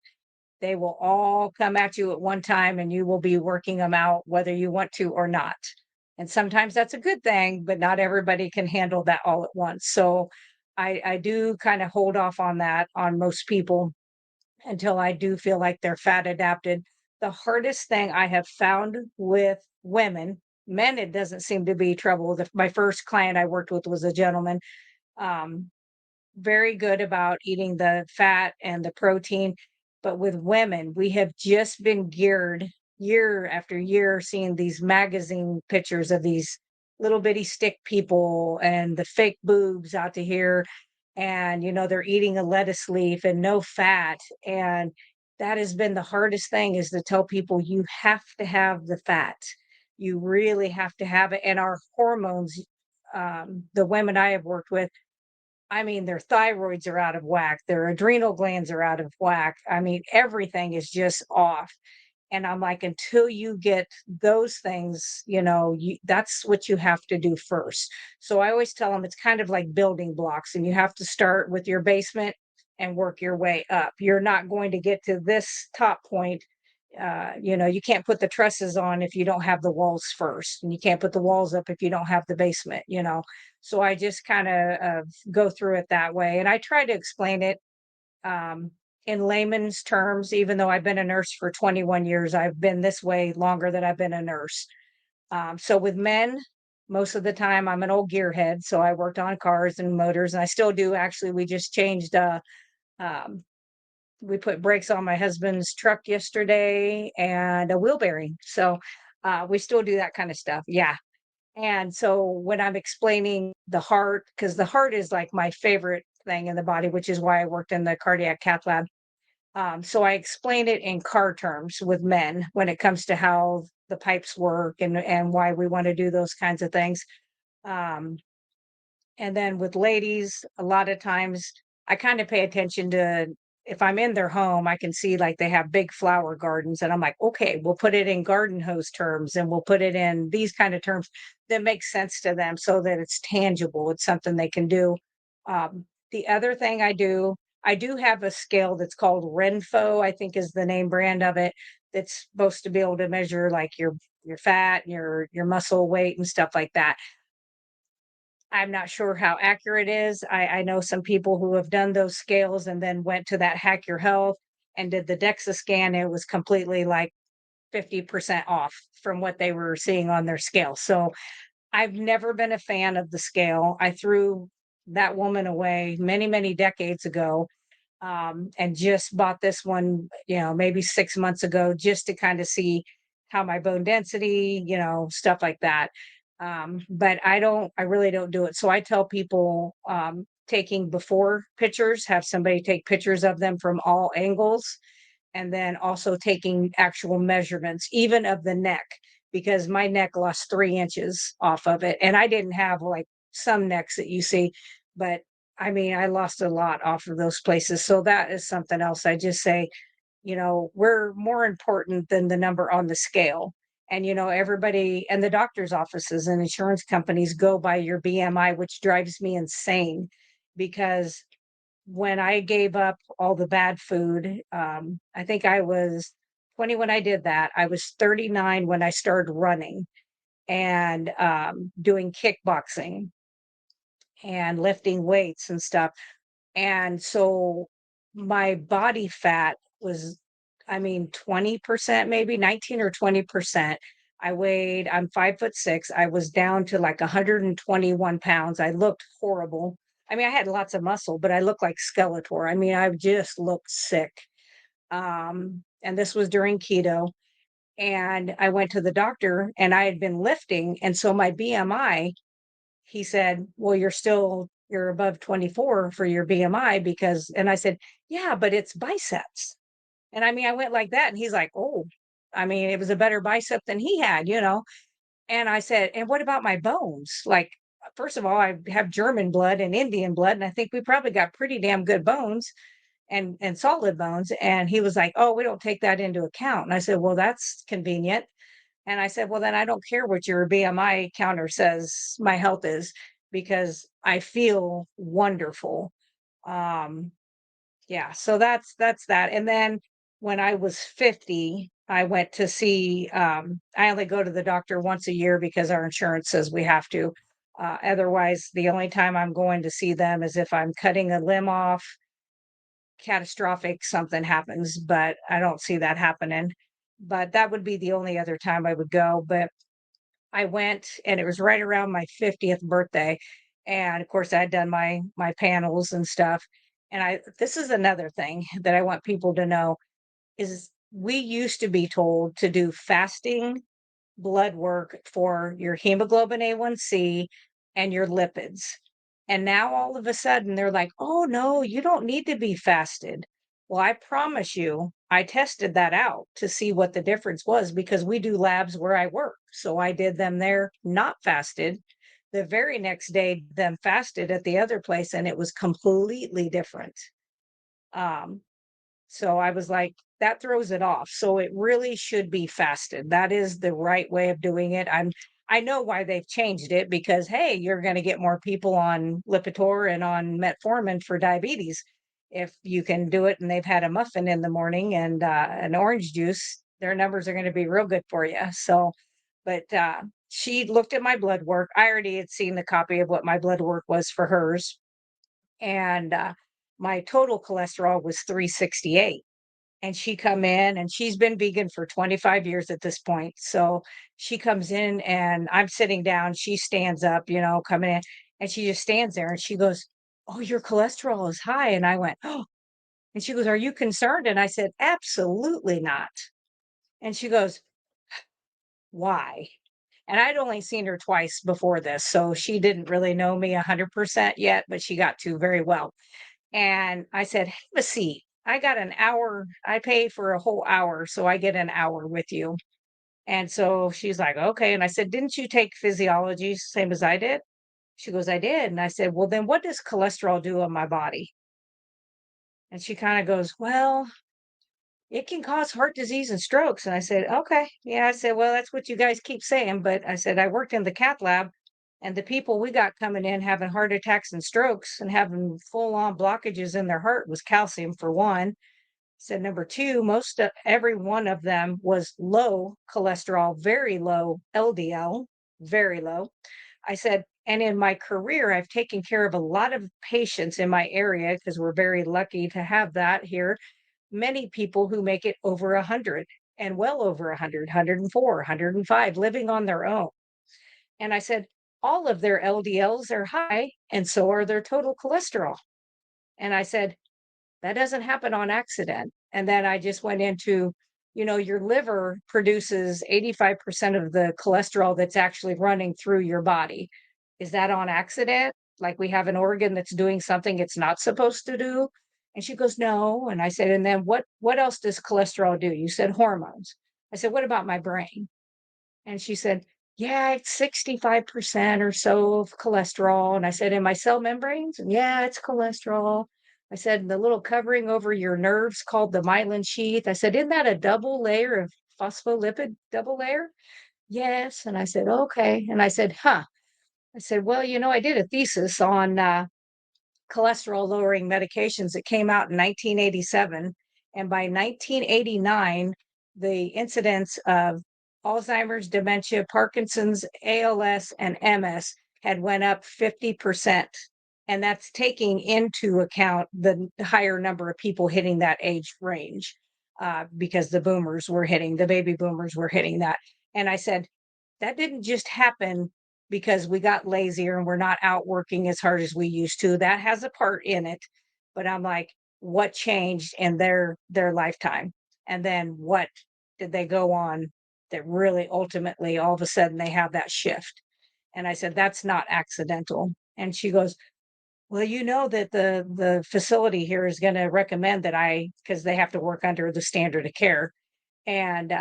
they will all come at you at one time and you will be working them out whether you want to or not. And sometimes that's a good thing, but not everybody can handle that all at once. So I do kind of hold off on that on most people until I do feel like they're fat adapted. The hardest thing I have found with women, men, it doesn't seem to be trouble. My first client I worked with was a gentleman. Um, Very good about eating the fat and the protein. But with women, we have just been geared year after year seeing these magazine pictures of these little bitty stick people and the fake boobs out to here. And, they're eating a lettuce leaf and no fat. And that has been the hardest thing is to tell people you have to have the fat. You really have to have it. And our hormones, the women I have worked with, I mean, their thyroids are out of whack, their adrenal glands are out of whack. I mean, everything is just off. And I'm like, until you get those things, that's what you have to do first. So I always tell them it's kind of like building blocks, and you have to start with your basement and work your way up. You're not going to get to this top point. You can't put the trusses on if you don't have the walls first, and you can't put the walls up if you don't have the basement. So I just kind of go through it that way. And I try to explain it um, in layman's terms, even though I've been a nurse for 21 years, I've been this way longer than I've been a nurse. So with men, most of the time I'm an old gearhead. So I worked on cars and motors, and I still do. Actually, we just changed, um, we put brakes on my husband's truck yesterday and a wheel bearing. So we still do that kind of stuff. Yeah. And so when I'm explaining the heart, because the heart is like my favorite thing in the body, which is why I worked in the cardiac cath lab. So I explain it in car terms with men when it comes to how the pipes work and why we want to do those kinds of things. Um, and then with ladies, a lot of times I kind of pay attention to if I'm in their home, I can see like they have big flower gardens, and I'm like, okay, we'll put it in garden hose terms and we'll put it in these kind of terms that make sense to them so that it's tangible. It's something they can do. The other thing I do have a scale that's called Renfo, I think is the name brand of it, that's supposed to be able to measure like your fat and your muscle weight and stuff like that. I'm not sure how accurate it is. I know some people who have done those scales and then went to that Hack Your Health and did the DEXA scan. It was completely like 50% off from what they were seeing on their scale. So I've never been a fan of the scale. I threw that woman away many, many decades ago and just bought this one, maybe 6 months ago, just to kind of see how my bone density, stuff like that. But I really don't do it. So I tell people, taking before pictures, have somebody take pictures of them from all angles, and then also taking actual measurements, even of the neck, because my neck lost 3 inches off of it. And I didn't have like some necks that you see, but I mean, I lost a lot off of those places. So that is something else. I just say, we're more important than the number on the scale. And, everybody and the doctor's offices and insurance companies go by your BMI, which drives me insane because when I gave up all the bad food, I think I was 20 when I did that. I was 39 when I started running and doing kickboxing and lifting weights and stuff. And so my body fat was, I mean, 20%, maybe 19 or 20%. I'm 5'6". I was down to like 121 pounds. I looked horrible. I mean, I had lots of muscle, but I looked like Skeletor. I mean, I just looked sick. And this was during keto. And I went to the doctor and I had been lifting. And so my BMI, he said, "Well, you're above 24 for your BMI because," and I said, "Yeah, but it's biceps." And I mean, I went like that and he's like, "Oh." I mean, it was a better bicep than he had. And I said, "And what about my bones?" Like, first of all, I have German blood and Indian blood, and I think we probably got pretty damn good bones and solid bones. And he was like, "Oh, we don't take that into account." And I said, "Well, that's convenient." And I said, "Well, then I don't care what your BMI counter says my health is because I feel wonderful." Um, yeah, so that's that. And then when I was 50, I went to see, I only go to the doctor once a year because our insurance says we have to. Otherwise, the only time I'm going to see them is if I'm cutting a limb off, catastrophic something happens, but I don't see that happening. But that would be the only other time I would go. But I went and it was right around my 50th birthday. And of course, I'd done my panels and stuff. And I this is another thing that I want people to know is we used to be told to do fasting blood work for your hemoglobin A1C and your lipids. And now all of a sudden they're like, "Oh no, you don't need to be fasted." Well, I promise you, I tested that out to see what the difference was because we do labs where I work. So I did them there not fasted. The very next day, them fasted at the other place, and it was completely different. Um, so I was like, that throws it off. So it really should be fasted. That is the right way of doing it. I know why they've changed it because hey, you're going to get more people on Lipitor and on metformin for diabetes. If you can do it and they've had a muffin in the morning and an orange juice, their numbers are going to be real good for you. So, but she looked at my blood work. I already had seen the copy of what my blood work was for hers, and my total cholesterol was 368. And she come in and she's been vegan for 25 years at this point. So she comes in and I'm sitting down, she stands up, coming in, and she just stands there and she goes, "Oh, your cholesterol is high." And I went, "Oh." And she goes, "Are you concerned?" And I said, "Absolutely not." And she goes, "Why?" And I'd only seen her twice before this, so she didn't really know me 100% yet, but she got to very well. And I said, "Have a seat. I got an hour. I pay for a whole hour, so I get an hour with you." And so she's like, "Okay." And I said, "Didn't you take physiology same as I did?" She goes, "I did." And I said, "Well, then what does cholesterol do on my body?" And she kind of goes, "Well, it can cause heart disease and strokes." And I said, "Okay." Yeah. I said, "Well, that's what you guys keep saying." But I said, "I worked in the cath lab and the people we got coming in having heart attacks and strokes and having full on blockages in their heart was calcium for one." Said number two, most of every one of them was low cholesterol, very low LDL, very low. I said, and in my career, I've taken care of a lot of patients in my area because we're very lucky to have that here. Many people who make it over 100 and well over 100, 104, 105, living on their own. And I said, all of their LDLs are high, and so are their total cholesterol. And I said, that doesn't happen on accident. And then I just went into, your liver produces 85% of the cholesterol that's actually running through your body. Is that on accident? Like we have an organ that's doing something it's not supposed to do? And she goes, no. And I said, and then what else does cholesterol do? You said hormones. I said, what about my brain? And she said, yeah, it's 65% or so of cholesterol. And I said, in my cell membranes? And yeah, it's cholesterol. I said, the little covering over your nerves called the myelin sheath. I said, isn't that a double layer of phospholipid double layer? Yes. And I said, okay. And I said, huh. I said, well, I did a thesis on cholesterol lowering medications. It came out in 1987. And by 1989, the incidence of Alzheimer's, dementia, Parkinson's, ALS, and MS had went up 50%. And that's taking into account the higher number of people hitting that age range because the baby boomers were hitting that. And I said, that didn't just happen because we got lazier and we're not out working as hard as we used to. That has a part in it. But I'm like, what changed in their lifetime? And then what did they go on that really ultimately all of a sudden they have that shift? And I said, that's not accidental. And she goes, well, that the facility here is going to recommend that because they have to work under the standard of care. And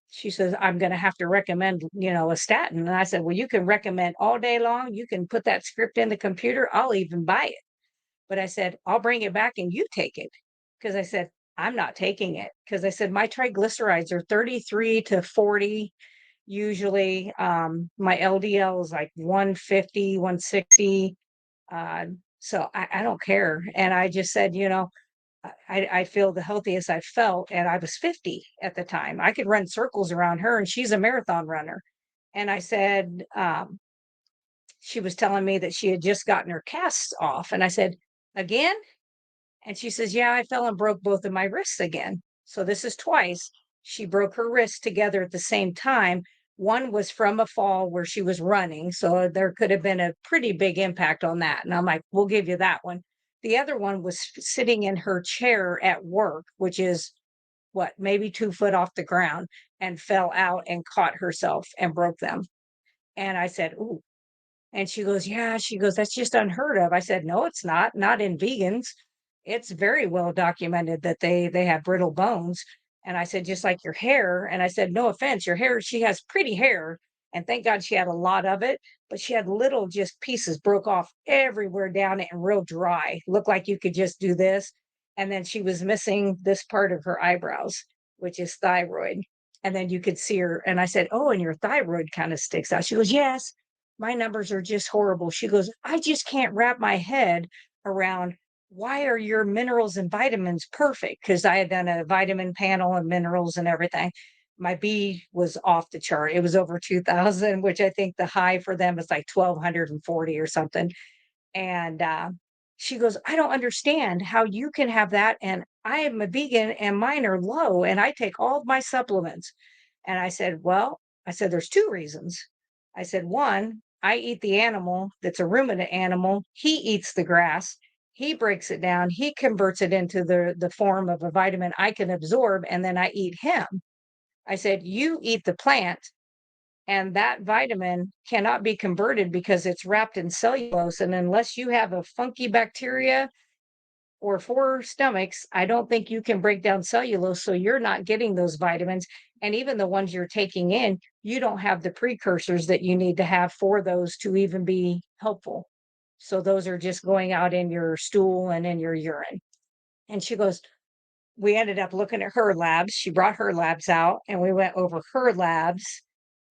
she says, I'm going to have to recommend, a statin. And I said, well, you can recommend all day long. You can put that script in the computer. I'll even buy it. But I said, I'll bring it back and you take it. Because I said, I'm not taking it. Because I said, my triglycerides are 33 to 40 usually. My LDL is like 150, 160. So I don't care. And I just said, I feel the healthiest I've felt, and I was 50 at the time. I could run circles around her, and she's a marathon runner. And I said, she was telling me that she had just gotten her casts off. And I said, again? And she says, yeah, I fell and broke both of my wrists again. So this is twice. She broke her wrists together at the same time. One was from a fall where she was running. So there could have been a pretty big impact on that. And I'm like, we'll give you that one. The other one was sitting in her chair at work, which is what, maybe 2 foot off the ground, and fell out and caught herself and broke them. And I said, ooh, and she goes, yeah, she goes, that's just unheard of. I said, no, it's not in vegans. It's very well documented that they have brittle bones. And I said, just like your hair. And I said, no offense, your hair, she has pretty hair. And thank God she had a lot of it, but she had little just pieces broke off everywhere down it and real dry. Looked like you could just do this. And then she was missing this part of her eyebrows, which is thyroid. And then you could see her. And I said, oh, and your thyroid kind of sticks out. She goes, yes, my numbers are just horrible. She goes, I just can't wrap my head around why are your minerals and vitamins perfect? Because I had done a vitamin panel and minerals and everything. My B was off the chart. It was over 2000, which I think the high for them is like 1240 or something. And she goes, I don't understand how you can have that. And I am a vegan and mine are low and I take all of my supplements. And I said, well, I said, there's two reasons. I said, one, I eat the animal that's a ruminant animal. He eats the grass. He breaks it down. He converts it into the form of a vitamin I can absorb. And then I eat him. I said, you eat the plant and that vitamin cannot be converted because it's wrapped in cellulose. And unless you have a funky bacteria or four stomachs, I don't think you can break down cellulose. So you're not getting those vitamins. And even the ones you're taking in, you don't have the precursors that you need to have for those to even be helpful. So those are just going out in your stool and in your urine. And she goes, we ended up looking at her labs. She brought her labs out and we went over her labs.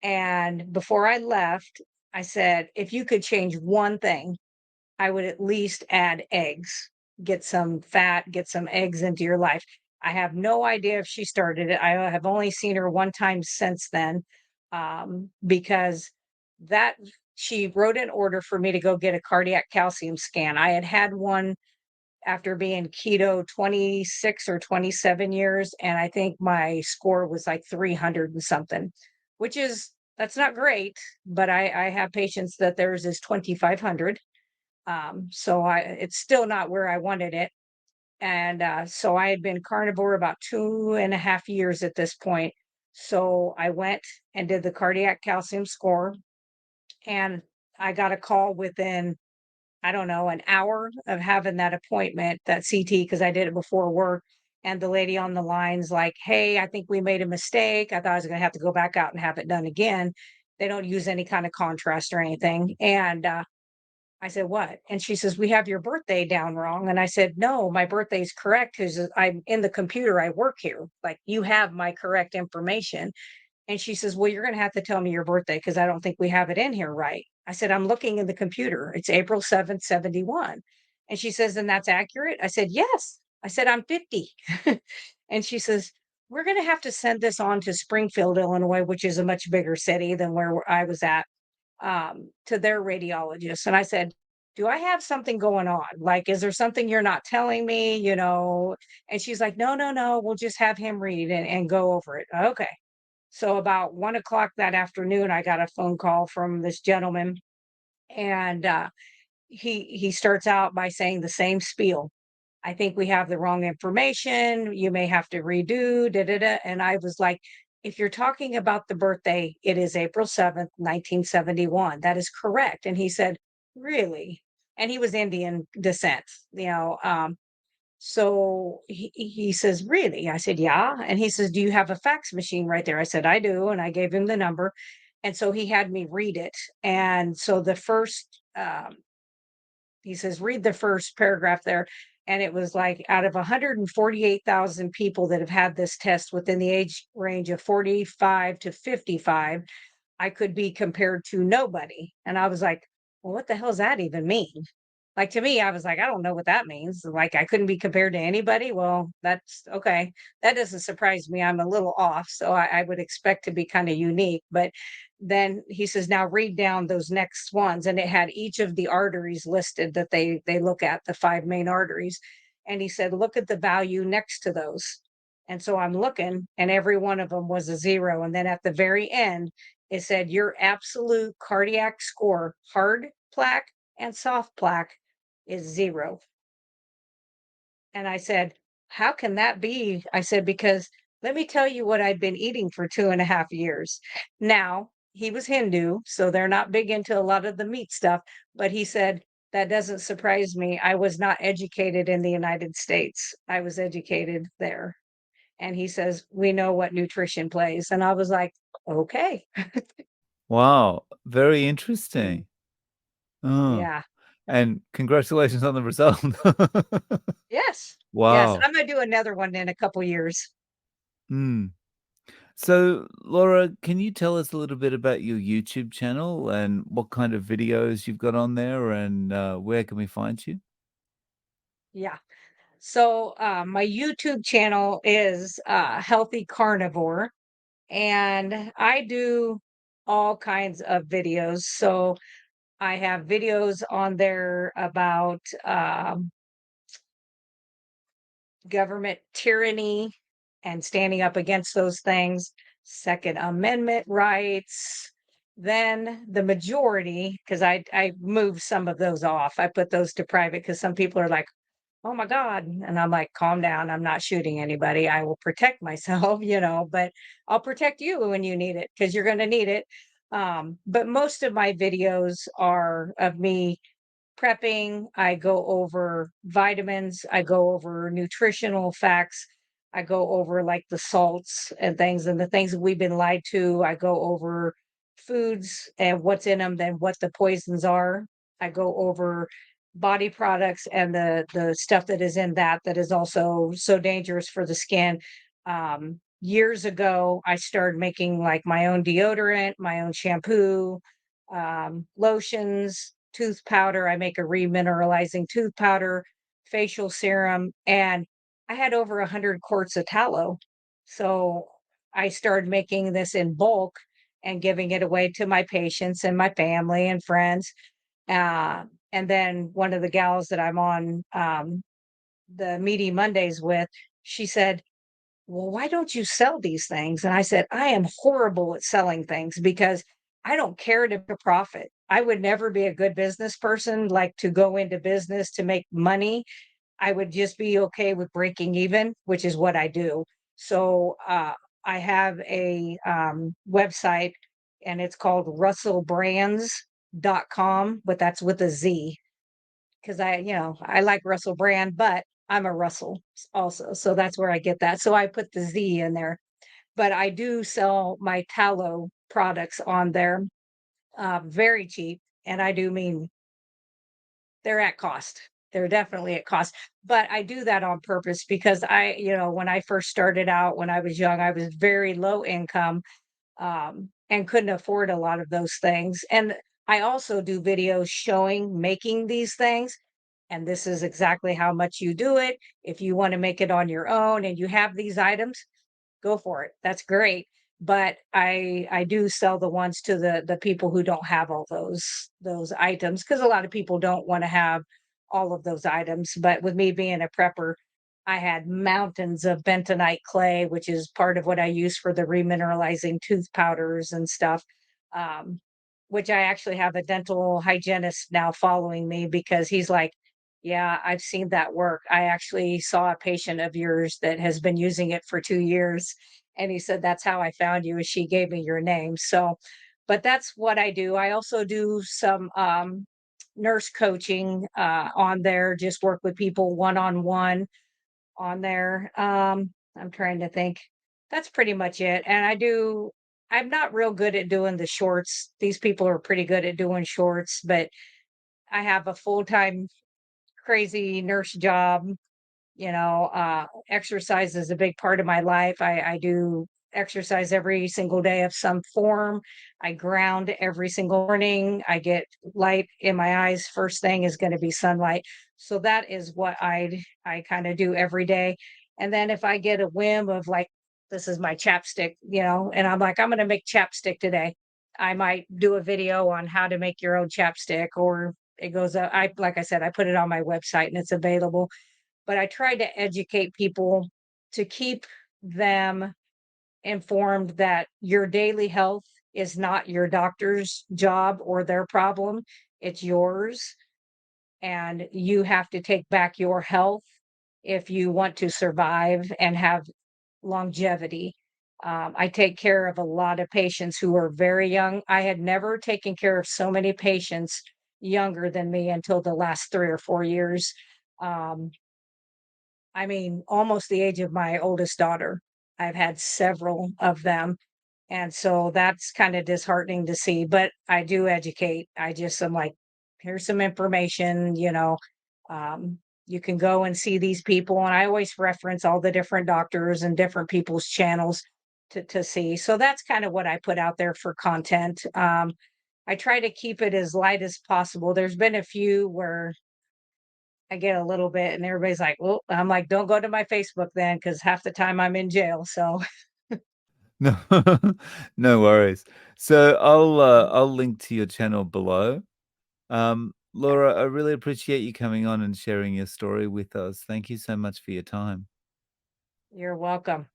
And before I left, I said, if you could change one thing, I would at least add eggs, get some fat, get some eggs into your life. I have no idea if she started it. I have only seen her one time since then, because that she wrote an order for me to go get a cardiac calcium scan. I had had one after being keto 26 or 27 years, and I think my score was like 300 and something, which is that's not great, but I have patients that theirs is 2500. So it's still not where I wanted it. And so I had been carnivore about 2.5 years at this point. So I went and did the cardiac calcium score, and I got a call within, I don't know, an hour of having that appointment, that CT, because I did it before work. And the lady on the line's like, "Hey, I think we made a mistake. I thought I was going to have to go back out and have it done again. They don't use any kind of contrast or anything." And I said, "What?" And she says, "We have your birthday down wrong." And I said, "No, my birthday's correct because I'm in the computer. I work here. Like, you have my correct information." And she says, "Well, you're going to have to tell me your birthday because I don't think we have it in here right." I said, "I'm looking in the computer. It's April 7th, 71." And she says, "And that's accurate?" I said, "Yes." I said, "I'm 50." And she says, "We're going to have to send this on to Springfield, Illinois, which is a much bigger city than where I was at, to their radiologist." And I said, "Do I have something going on? Like, is there something you're not telling me? You know?" And she's like, "No, no, no. We'll just have him read and go over it." Okay. So about 1 o'clock that afternoon, I got a phone call from this gentleman, and he starts out by saying the same spiel. "I think we have the wrong information. You may have to redo, da da da." And I was like, "If you're talking about the birthday, it is April 7th, 1971. That is correct." And he said, "Really?" And he was Indian descent, you know. So he says, "Really?" I said, "Yeah." And he says, "Do you have a fax machine right there?" I said, "I do." And I gave him the number. And so he had me read it. And so the first, he says, "Read the first paragraph there." And it was like, out of 148,000 people that have had this test within the age range of 45 to 55, I could be compared to nobody. And I was like, "Well, what the hell does that even mean?" Like, to me, I was like, "I don't know what that means." Like, I couldn't be compared to anybody. Well, that's okay. That doesn't surprise me. I'm a little off. So I would expect to be kind of unique. But then he says, "Now read down those next ones." And it had each of the arteries listed that they look at, the five main arteries. And he said, "Look at the value next to those." And so I'm looking, and every one of them was a zero. And then at the very end, it said, "Your absolute cardiac score, hard plaque and soft plaque, is zero." And I said, "How can that be?" I said, "Because let me tell you what I'd been eating for 2.5 years." Now, he was Hindu, so they're not big into a lot of the meat stuff. But he said, "That doesn't surprise me. I was not educated in the United States. I was educated there." And he says, "We know what nutrition plays." And I was like, "Okay." Wow, very Mm, interesting. Oh, yeah. and congratulations on the result. Yes. Yes. Wow. I'm gonna do another one in a couple years. Mm. So, Laura, can you tell us a little bit about your YouTube channel and what kind of videos you've got on there and where can we find you? Yeah. So, my YouTube channel is Healthy Carnivore, and I do all kinds of videos. So, I have videos on there about government tyranny and standing up against those things, Second Amendment rights. Then the majority, because I moved some of those off. I put those to private because some people are like, "Oh my God." And I'm like, "Calm down. I'm not shooting anybody. I will protect myself, but I'll protect you when you need it because you're going to need it." But most of my videos are of me prepping. I go over vitamins. I go over nutritional facts. I go over like the salts and the things that we've been lied to. I go over foods and what's in them, then what the poisons are. I go over body products and the stuff that is in that is also so dangerous for the skin. Years ago, I started making like my own deodorant, my own shampoo, lotions, tooth powder. I make a remineralizing tooth powder, facial serum, and I had over 100 quarts of tallow. So I started making this in bulk and giving it away to my patients and my family and friends. And then one of the gals that I'm on the Meaty Mondays with, she said, "Well, why don't you sell these things?" And I said, "I am horrible at selling things because I don't care to make a profit. I would never be a good business person, like to go into business to make money. I would just be okay with breaking even, which is what I do. So, I have a, website, and it's called russellbrands.com, but that's with a Z, because I like Russell Brand, but I'm a Russell also, so that's where I get that. So I put the Z in there, but I do sell my tallow products on there, very cheap, and I do mean they're at cost. They're definitely at cost, but I do that on purpose because when I first started out when I was young, I was very low income, and couldn't afford a lot of those things. And I also do videos showing making these things. And this is exactly how much you do it. If you want to make it on your own and you have these items, go for it. That's great. But I do sell the ones to the people who don't have all those items, because a lot of people don't want to have all of those items. But with me being a prepper, I had mountains of bentonite clay, which is part of what I use for the remineralizing tooth powders and stuff. Um, which I actually have a dental hygienist now following me, because he's like, yeah, I've seen that work. I actually saw a patient of yours that has been using it for 2 years. And he said, that's how I found you, is she gave me your name. So, but that's what I do. I also do some nurse coaching on there, just work with people one on one on there. I'm trying to think. That's pretty much it. And I'm not real good at doing the shorts. These people are pretty good at doing shorts, but I have a full-time crazy nurse job. Exercise is a big part of my life. I do exercise every single day of some form. I ground every single morning. I get light in my eyes. First thing is going to be sunlight. So that is what I kind of do every day. And then if I get a whim of like, this is my chapstick, and I'm like, I'm going to make chapstick today. I might do a video on how to make your own chapstick, or it goes, like I said, I put it on my website and it's available, but I try to educate people to keep them informed that your daily health is not your doctor's job or their problem, it's yours. And you have to take back your health if you want to survive and have longevity. I take care of a lot of patients who are very young. I had never taken care of so many patients younger than me until the last 3 or 4 years. Um, I mean, almost the age of my oldest daughter. I've had several of them. And so that's kind of disheartening to see, but I do educate. I'm like, here's some information, you can go and see these people. And I always reference all the different doctors and different people's channels to see. So that's kind of what I put out there for content. I try to keep it as light as possible. There's been a few where I get a little bit and everybody's like, "Well," I'm like, "Don't go to my Facebook then, because half the time I'm in jail." So, No, no worries. So I'll link to your channel below. yeah, Laura, I really appreciate you coming on and sharing your story with us. Thank you so much for your time. you're welcome.